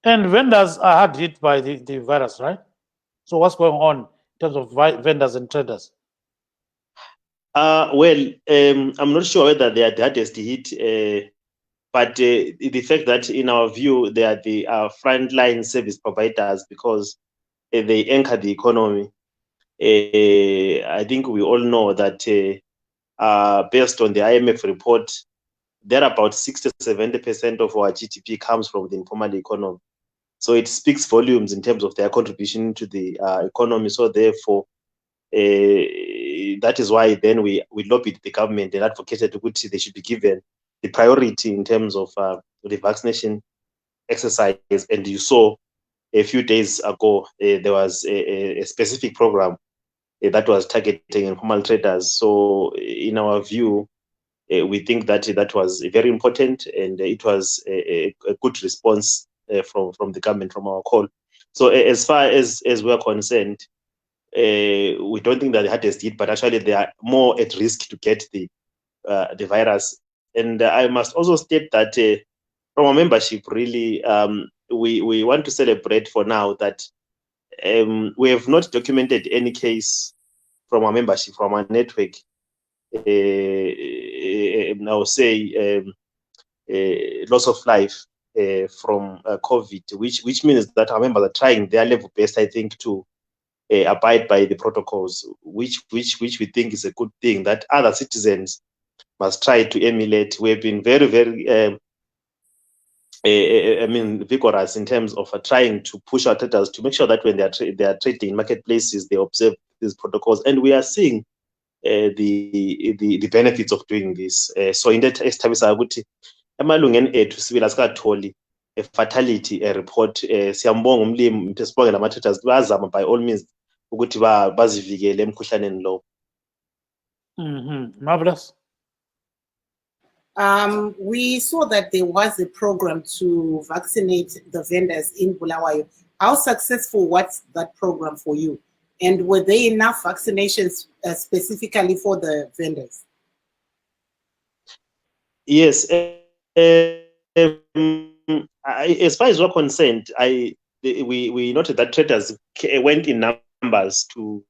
And vendors are hard hit by the virus, right? So what's going on in terms of vendors and traders? Well, I'm not sure whether they are the hardest hit, but the fact that in our view they are the frontline service providers because they anchor the economy. I think we all know that based on the IMF report, there about 60-70% of our GDP comes from the informal economy. So it speaks volumes in terms of their contribution to the economy. So therefore, that is why then we lobbied the government and advocated that they should be given the priority in terms of the vaccination exercise. And you saw a few days ago, there was a specific program that was targeting informal traders. So in our view, we think that was very important, and it was a good response from the government, from our call. So as far as we are concerned, we don't think that the hardest hit, but actually they are more at risk to get the virus. And I must also state that from our membership, really, we want to celebrate for now that we have not documented any case from our membership, from our network, I'll say loss of life from COVID, which means that our members are trying their level best, I think, to abide by the protocols, which we think is a good thing that other citizens must try to emulate. We've been very, very vigorous in terms of trying to push our traders to make sure that when they are trading in marketplaces, they observe these protocols, and we are seeing the benefits of doing this. So in that esithabisa ukuthi emalungeni ethu sibila sikatholi a fatality report. Siyambonga umlimi sibonge lama traders bazama by all means ukuthi bazivikele emkhuhlaneni lo. Marvelous. We saw that there was a program to vaccinate the vendors in Bulawayo. How successful was that program for you? And were there enough vaccinations specifically for the vendors? Yes. As far as we're concerned, we noted that traders went in numbers to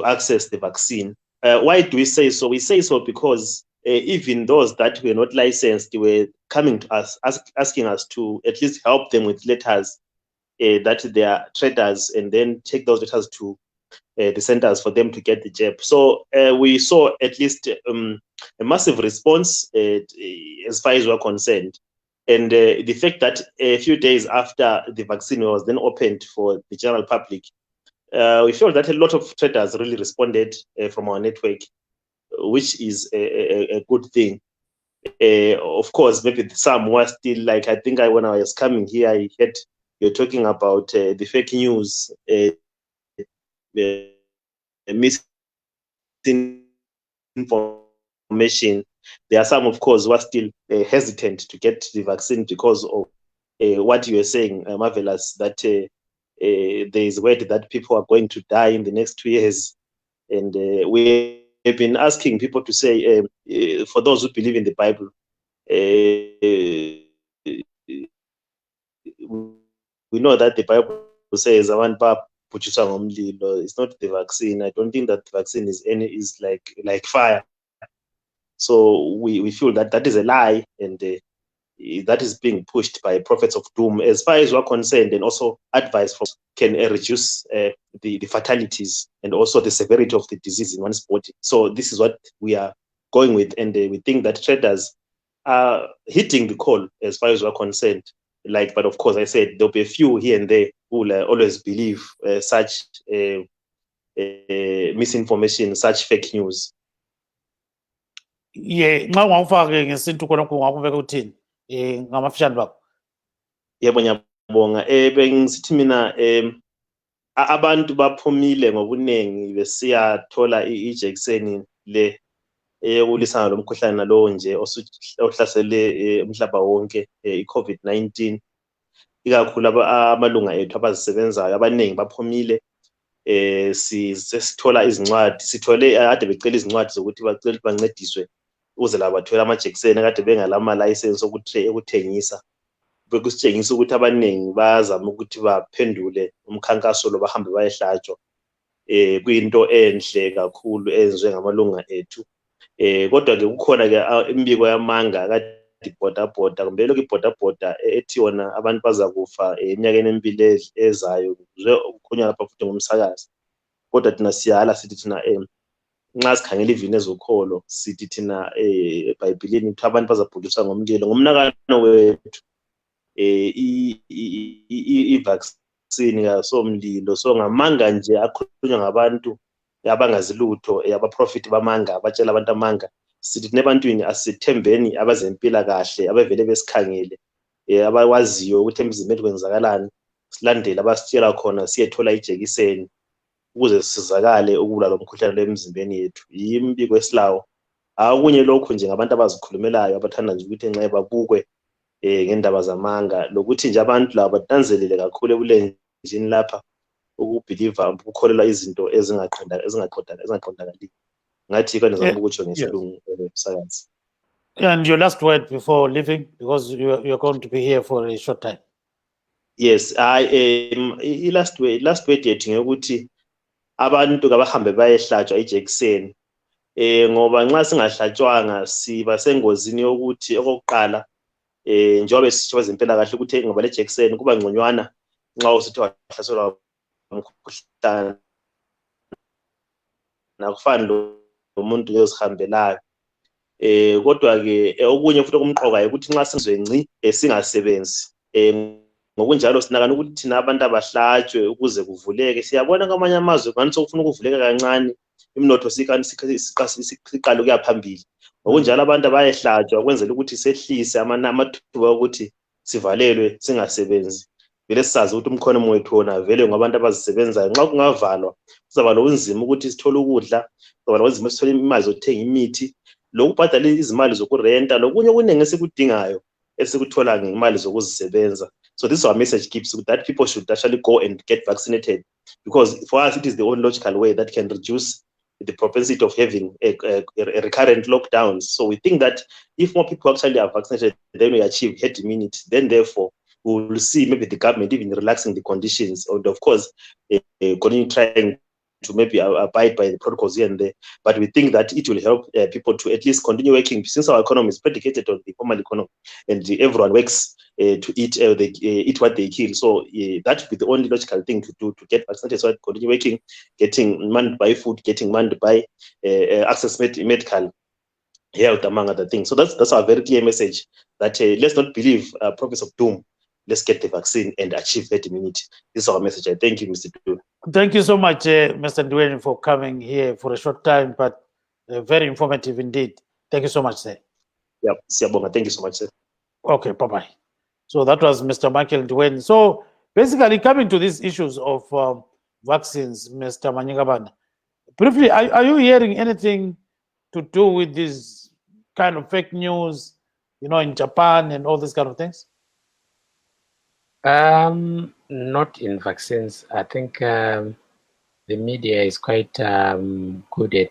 access the vaccine. Why do we say so? We say so because even those that were not licensed were coming to us, asking us to at least help them with letters that they are traders, and then take those letters to the centers for them to get the jab. So we saw at least a massive response as far as we're concerned. And the fact that a few days after the vaccine was then opened for the general public, we felt that a lot of traders really responded from our network, which is a good thing. Of course, maybe some were still like, I think when I was coming here, I heard you're talking about the fake news, misinformation. There are some, of course, who are still hesitant to get the vaccine because of what you were saying, Marvelous, that there is word that people are going to die in the next 2 years. And we have been asking people to say, for those who believe in the Bible, we know that the Bible says, it's not the vaccine. I don't think that the vaccine is like fire. So we feel that that is a lie, and that is being pushed by prophets of doom. As far as we're concerned, and also advice from can reduce the fatalities and also the severity of the disease in one's body. So this is what we are going with, and we think that traders are hitting the call as far as we're concerned. But of course, I said there'll be a few here and there who will always believe such misinformation, such fake news. Nxa ungakufake ngesintu khonokho ungakubeka uthini ngamafishane bakho? Yebo, ngiyabonga. Bengisithi mina abantu baphumile ngobuningi besiyathola ijekiseni le eyokulisana lomkhuhlane lo nje ohlasele umhlaba wonke, i-COVID-19. Ikakhulu amalunga ethu abazisebenzayo abaningi baphumile. Sithola izincwadi, sithole ade becela izincwadi zokuthi bacela bancediswe ukuze labo bathole amajekiseni kade bengalama license okuthengisa. Bekusitshengisa ukuthi abaningi bayazama ukuthi baphendule umkhankaso lo bahambe bayehlatshwa. Kuyinto enhle kakhulu enziwe ngamalunga ethu. Kodwa-ke kukhona-ke imbiko yamanga kade ibhodabhoda, kumbe lokhu ibhodabhoda ethi yona abantu bazakufa eminyakeni emibili ezayo. Kukhulunywa lapha futhi ngomsakazi. Kodwa thina siyala sithi thina nxa sikhangela ivini ezokholo sithi thina eBhayibhelini ukuthi abantu bazabhujiswa ngomlilo. Ngomnakano wethu i-vaccine kasomlilo. So ngamanga nje akhulunywa ngabantu abangazilutho abaprofit bamanga abatshela abantu amanga. Sithi nebantwini asithembeni abazempilakahle abevele besikhangele abawaziyo ukuthi emzimbeni kwenzakalani, silandele abasitshela khona siyethola ijekiseni ukuze sizakale ukulwa lomkhuhlane lemzimbeni yethu. Yimbiko esilawo. Akunye lokhu nje ngabantu abazikhulumelayo abathanda nje ukuthi nxa babukwe ngendaba zamanga, lokuthi nje abantu laba batanzelele kakhulu ebulenjini lapha ukubhiliva ukukholelwa izinto ezingaqondakali. Ngathi kanje zami ukutsho ngesilungu science. And your last word before leaving, because you're going to be here for a short time. Yes, last word yethu ngekuthi abantu kabahambe bayehlatshwa ijekiseni. Ngoba nxa singahlatshwanga siba sengozini yokuthi okokuqala njengoba sisho kwezempilakahle ukuthi ngoba le jekiseni kuba ngconywana nxa usithi wahlaselwa umkhuhlane nakufana lomuntu ozihambelayo. Kodwa ke okunye futhi okumqoka ukuthi nxa sizwe ngci singasebenzi ngokunjalo sinakana ukuthi thina abantu abahlatshwe ukuze kuvuleke. Siyabona kwamanye amazwe ngani sokufuna ukuvuleka kancane, imnotho siqala ukuya phambili. Ngokunjalo abantu abayehlatshwa kwenzela ukuthi sehlise amathuba ukuthi sivalelwe singasebenzi. Vele sisazi ukuthi umkhono wethu wona vele ngabantu abazisebenzayo. Nxa kungavalwa kuzaba lobunzima ukuthi sithole ukudla, kuzaba lobunzima sithole imali zokuthenga imithi, lokubhadala izimali zokurenta, lokunye okunengi esikudingayo esikuthola ngemali zokuzisebenza. So this is our message keeps that people should actually go and get vaccinated, because for us it is the only logical way that can reduce the propensity of having a recurrent lockdowns. So we think that if more people actually are vaccinated, then we achieve herd immunity. Then therefore we will see maybe the government even relaxing the conditions, and of course continue trying to maybe abide by the protocols here and there. But we think that it will help people to at least continue working, since our economy is predicated on the formal economy and everyone works to eat eat what they kill. So that would be the only logical thing to do, to get vaccinated so that continue working, getting money to buy food, getting money to buy access medical health, among other things. So that's our very clear message, that let's not believe prophets of doom. Let's get the vaccine and achieve herd immunity. This is our message. I thank you, Mr. Dwayne. Thank you so much, Mr. Dwayne, for coming here for a short time, but very informative indeed. Thank you so much, sir. Yeah, Siyabonga. Thank you so much, sir. Okay, bye-bye. So that was Mr. Michael Dwayne. So basically, coming to these issues of vaccines, Mr. Manyingabana, briefly, are you hearing anything to do with this kind of fake news, in Japan and all these kind of things? Not in vaccines. I think the media is quite good at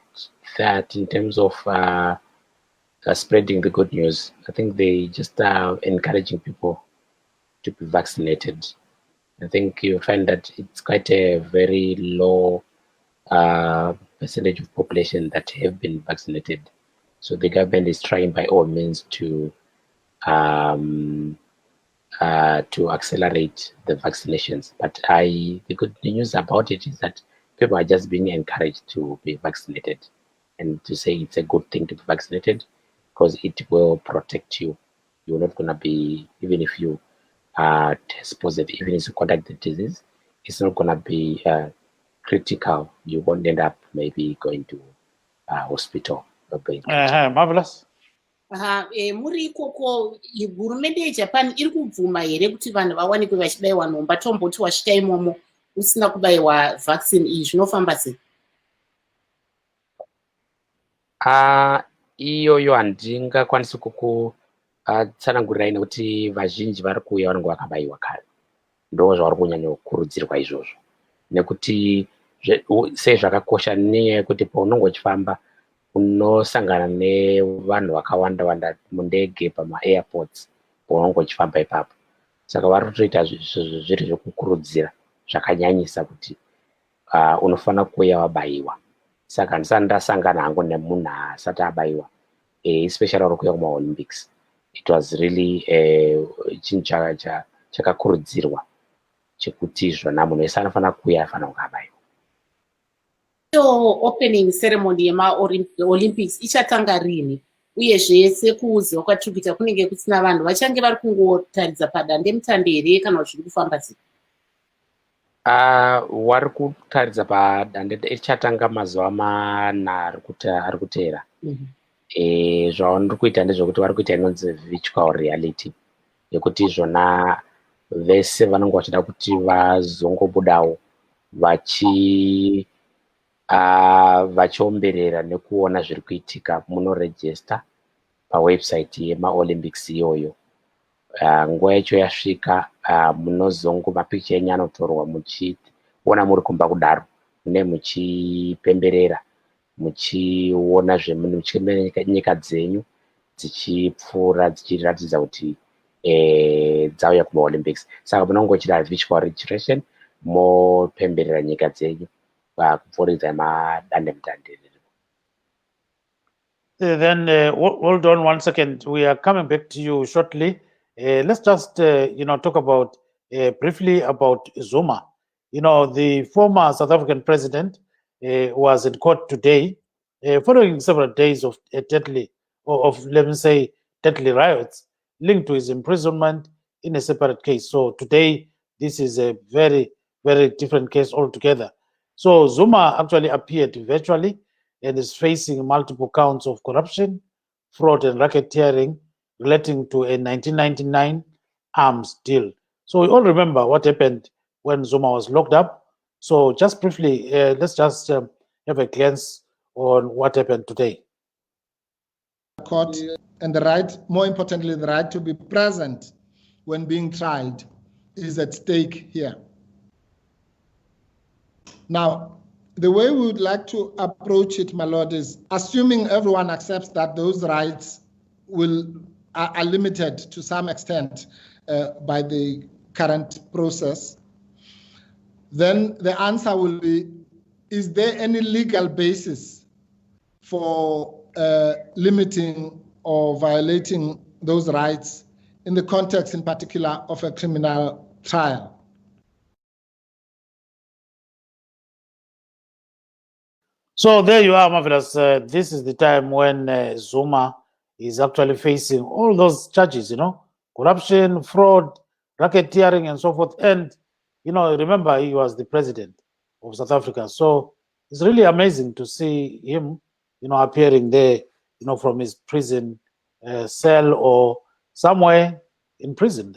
that in terms of spreading the good news. I think they just are encouraging people to be vaccinated. I think you find that it's quite a very low percentage of population that have been vaccinated. So the government is trying by all means to accelerate the vaccinations. But the good news about it is that people are just being encouraged to be vaccinated, and to say it's a good thing to be vaccinated because it will protect you. You're not going to be, even if you test positive, even if you contact the disease, it's not going to be critical. You won't end up maybe going to hospital. Marvelous. Muri ikoko hurumende yeJapan iri kubvuma here kuti vanhu vawanikwe vachibayiwa nhomba, tomboti wasvika imomo usina kubayiwa vaccine iyi zvinofamba sei? Iyoyo handingakwanisi kukutsanangurira nekuti vazhinji vari kuuya vanenge vakabayiwa kare. Ndo zvavari kunyanya kukurudzirwa izvozvo, nekuti sei zvakakosha nenyaya yekuti paunenge uchifamba unosangana nevanhu vakawanda wanda mundege, pama-airports paunenge uchifamba ipapo. Saka vari kutoita zviri zvekukurudzira zvakanyanyisa kuti unofanira kuuya wabayiwa. Saka handisati ndasangana hangu nemunhu asati abayiwa, especially vari kuuya kuma-Olympics. It was really chinhu chakakurudzirwa chekuti zvona munhu wese anofanira kuuya afanira kunge abayiwa. Opening ceremony yema Olympics ichatanga rini? uyezve sekuuziwa kwatiri kuita kunenge kusina vanhu vachange vari kungotaridza padandemutande here kana zviri kufamba sei? Wari kutaridza padande ichatanga mazuva mana ari kuteera. Zvavari kuita ndezvekuti vari kuita inonzi virtual reality yekuti izvona vese vanenge vachida kuti vazongobudawo vachiomberera nekuona zviri kuitika munorejista pawebsite yemaolympics iyoyo. Nguva yacho yasvika, munozongo mapikicha enyu anotorwa muchiona muri kumba kudaro, mune muchipemberera, muchiona nyika dzenyu dzichipfuura dzichiratidza kuti dzauya kumaolympics. Saka munongochita virtual registration mopemberera nyika dzenyu kupfuuridza madandemutande. Then hold on 1 second. We are coming back to you shortly. Let's just talk about briefly about Zuma. The former South African president was in court today, following several days of deadly riots linked to his imprisonment in a separate case. So today, this is a very, very different case altogether. So Zuma actually appeared virtually and is facing multiple counts of corruption, fraud, and racketeering relating to a 1999 arms deal. So we all remember what happened when Zuma was locked up. So just briefly, let's just have a glance on what happened today. Court and the right, more importantly, the right to be present when being tried is at stake here. Now, the way we would like to approach it, my lord, is assuming everyone accepts that those rights are limited to some extent by the current process, then the answer will be, is there any legal basis for limiting or violating those rights in the context, in particular, of a criminal trial? So there you are, Marvelous. This is the time when Zuma is actually facing all those charges, corruption, fraud, racketeering, and so forth. And, remember, he was the president of South Africa. So it's really amazing to see him, appearing there, from his prison cell or somewhere in prison.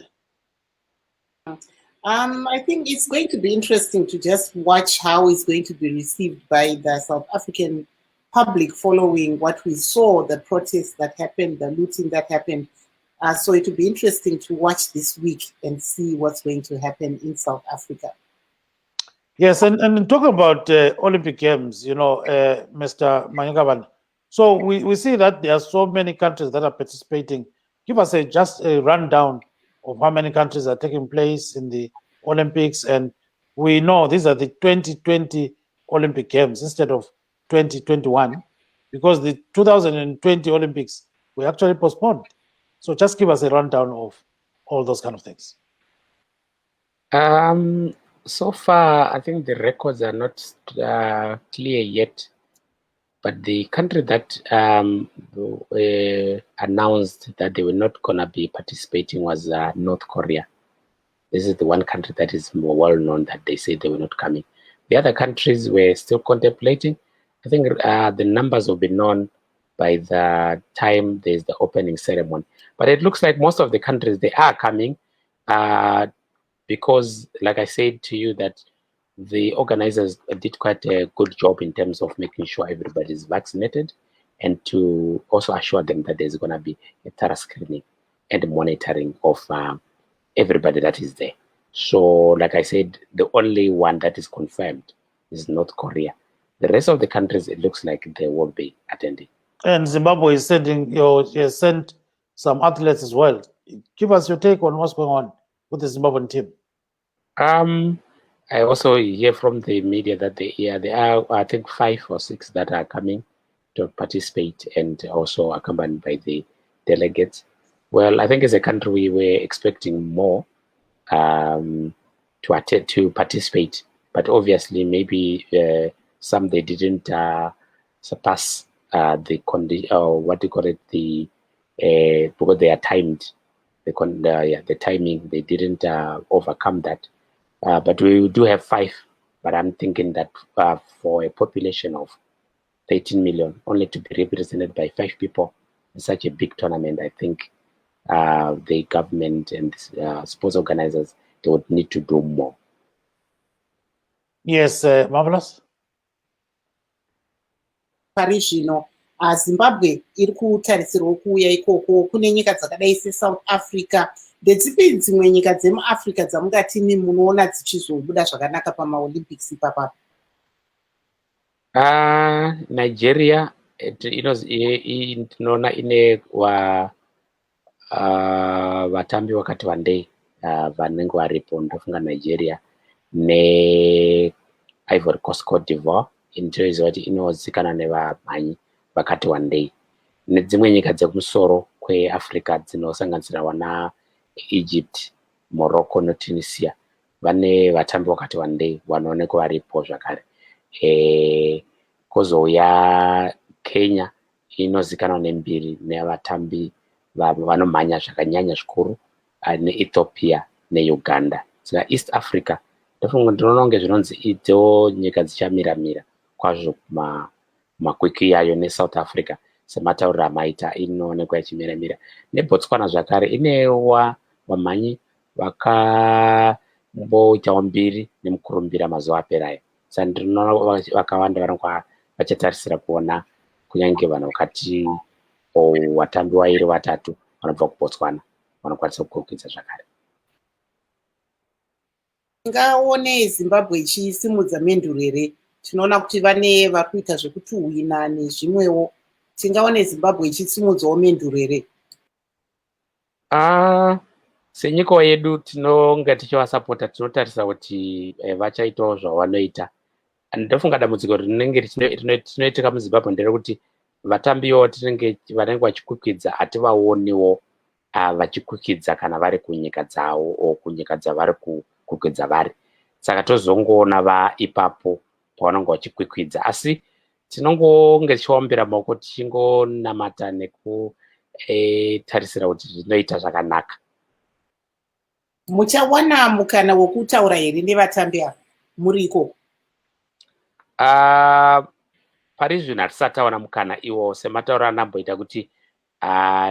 I think it's going to be interesting to just watch how it's going to be received by the South African public following what we saw, the protests that happened, the looting that happened. So it will be interesting to watch this week and see what's going to happen in South Africa. Yes, and talk about Olympic Games, Mr. Manyakaban. So we see that there are so many countries that are participating. Give us just a rundown of how many countries are taking place in the Olympics. And we know these are the 2020 Olympic Games instead of 2021, because the 2020 Olympics were actually postponed. So just give us a rundown of all those kind of things. So far, I think the records are not clear yet. But the country that announced that they were not going to be participating was North Korea. This is the one country that is more well known that they say they were not coming. The other countries were still contemplating. I think the numbers will be known by the time there's the opening ceremony. But it looks like most of the countries, they are coming because, like I said to you, that the organizers did quite a good job in terms of making sure everybody is vaccinated and to also assure them that there's going to be a thorough screening and monitoring of everybody that is there. So, like I said, the only one that is confirmed is North Korea. The rest of the countries, it looks like they won't be attending. And Zimbabwe is has sent some athletes as well. Give us your take on what's going on with the Zimbabwean team. I also hear from the media that there are, I think, 5 or 6 that are coming to participate and also accompanied by the delegates. Well, I think as a country, we were expecting more to participate, but obviously maybe some they didn't surpass the condition, what do you call it, because they are timed, the timing, they didn't overcome that. But we do have 5, but I'm thinking that for a population of 13 million, only to be represented by 5 people in such a big tournament, I think the government and sports organizers, they would need to do more. Yes, Marvelous. pari zvino zimbabwe iri kutarisirwa kuuya ikoko kune nyika dzakadai seSouth Africa. Ndedzipi dzimwe nyika dzemuAfrica dzamungatimi munoona dzichizobuda zvakanaka pamaolympics ipapa? Nigeria tinoona ine vatambi vakati wandei vanenge varipo. Ndofunga Nigeria neIvory Coast, Cote d'Ivoire inotoziva kuti inozikanwa nevamhanyi vakati wandei. Nedzimwe nyika dzekumusoro kweAfrica dzinosanganisira wana Egypt, Morocco neTunisia vane vatambi vakati wandei vanooneka varipo zvakare. Kozouya Kenya inozikanwa nembiri nevatambi vanomhanya zvakanyanya zvikuru neEthiopia neUganda. Saka East Africa ndinoona kunge zvinonzi idzo nyika dzichamira kwazvo makwikwi yayo neSouth Africa sematauriro amaita inoonekwa ichimira. NeBotswana zvakare inewa vamhanyi vakamboitawo mbiri nemukurumbira mazuva aperayo. Saka ndinoona vakawanda vanenge vachatarisira kuona kunyange vanhu vakati vatambi vairi vatatu vanobva kuBotswana vanokwanisa kukurukidza zvakare. Tingaone Zimbabwe ichisimudza menduro here? Tinoona kuti vane vari kuita zvekutuhwina nezvimwewo. Tingaone Zimbabwe ichisimudzawo menduro here? Senyika yedu tinonga tichivasapota, tinotarisa kuti vachaitawo zvavanoita. Ndofunga dambudziko rinenge tinoitika muZimbabwe nderekuti vatambiwo vanenge vachikwikidza hativaoniwo vachikwikidza kana vari kunyika dzavo o kunyika dzavari kukwikidza vari. Saka tozongoona ipapo pavanenge vachikwikidza, asi tinongonge tichiwambira maoko tichingonamata nekutarisira kuti zvinoita zvakanaka. Muchawana mukana wokutaura here nevatambi ava muriko? Pari zvino hatisatawana mukana iwo sematauro anamboita kuti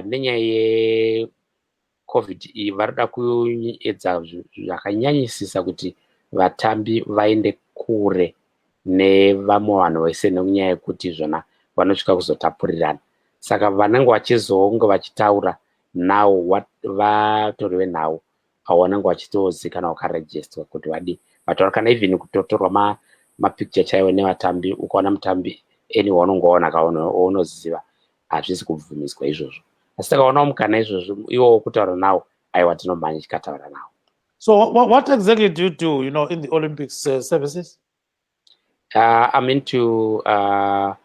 nenyaya yeCovid iyi varida kuedza zvakanyanyisisa kuti vatambi vaende kure nevamwe vanhu vese nenyaya yekuti zvona vanosvika kuzotapurirana. Saka vanenge vachizonge vachitaura nawo vatori venhau avo vanenge vachitozikanwa vakarejestwa kuti vadi vataura kana even kutotorwa mapicture chaiwo nevatambi, ukaona mutambi eni waunenge waona kaunoziva hazvisi kubvumiswa izvozvo. Asi takaonawo mukana izvozvo iwo wokutaura nawo, aiwa tinomhanya tikataura nawo. So what exactly do you do, in the Olympics services? I'm into I'm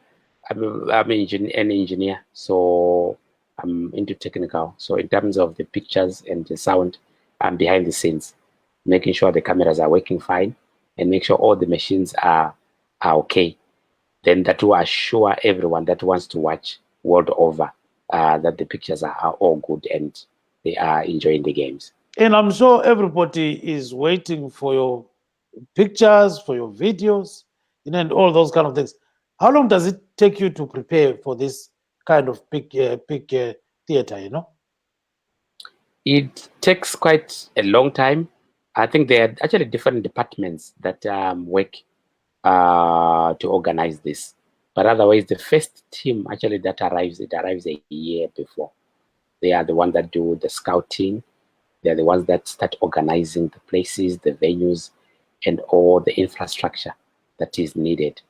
an engineer, so I'm into technical. So in terms of the pictures and the sound, I'm behind the scenes, making sure the cameras are working fine and make sure all the machines are okay. Then that will assure everyone that wants to watch world over that the pictures are all good and they are enjoying the games. And I'm sure everybody is waiting for your pictures, for your videos, and all those kind of things. How long does it take you to prepare for this kind of big theater, It takes quite a long time. I think there are actually different departments that work to organize this. But otherwise, the first team actually that arrives, it arrives a year before. They are the ones that do the scouting. They are the ones that start organizing the places, the venues, and all the infrastructure that is needed.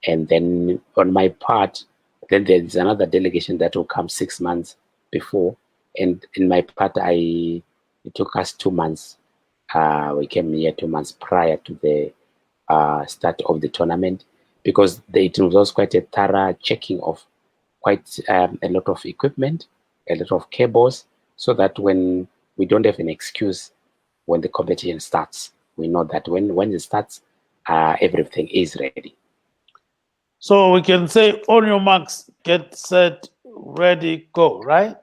And then on my part, then there's another delegation that will come 6 months before. And in my part, it took us 2 months. We came here 2 months prior to the start of the tournament, because it was quite a thorough checking of quite a lot of equipment, a lot of cables, so that when we don't have an excuse when the competition starts, we know that when it starts, everything is ready. So we can say on your marks, get set, ready, go, right?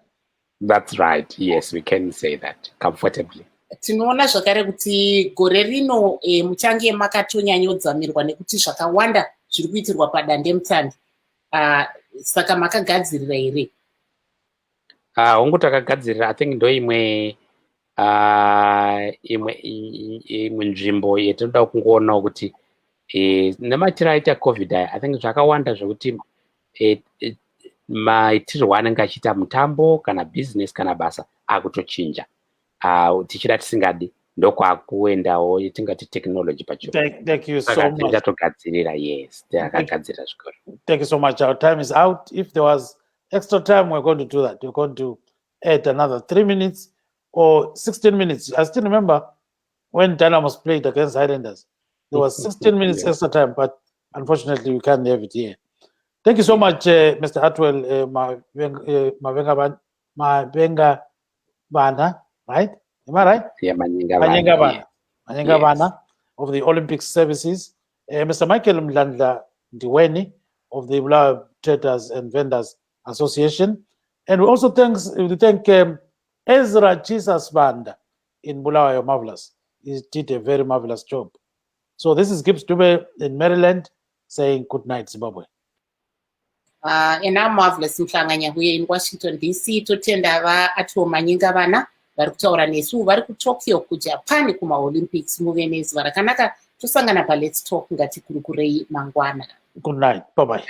That's right. Yes, we can say that comfortably. Tinoona zvakare kuti gore rino muchange makatonyanyodzamirwa nekuti zvakawanda zviri kuitirwa padandemutande. Saka makagadzirira here? Hongu takagadzirira, I think ndo imwe nzvimbo yetinoda kungoona kuti nematira aita COVID aya, I think zvakawanda zvokuti maitirwo anenge achiita mutambo kana business kana basa akutochinja. Tichida tisingadi ndokwakuendawo yetingati technology pachiro. Thank you so much. Tatogadzirira, yes, takagadzirira zvikoro. Thank you so much. Our time is out. If there was extra time, we're going to do that. We're going to add another 3 minutes or 16 minutes. I still remember when Dynamos played against Highlanders. There was 16 minutes extra time, but unfortunately, we can't have it here. Thank you so much, Mr. Atwell Mabenga Bana, right? Am I right? Yeah, Manyenga Bana of the Olympic Services. Mr. Michael Mlandla Ndiweni of the Bulawayo Traders and Vendors Association. And we also thank Ezra Jesus Banda in Bulawayo Marvelous. He did a very marvelous job. So this is Gibbs Dube in Maryland saying good night, Zimbabwe. And I'm marvelous mhlanganya huye in Washington DC totenda va Atwo Manyenga Bana vari kutaura nesu vari kuTokyo kuJapan kuma-Olympics muve nezuva rakanaka tosangana pa-Let's Talk ngati kurukurei mangwana. Good night. Bye-bye.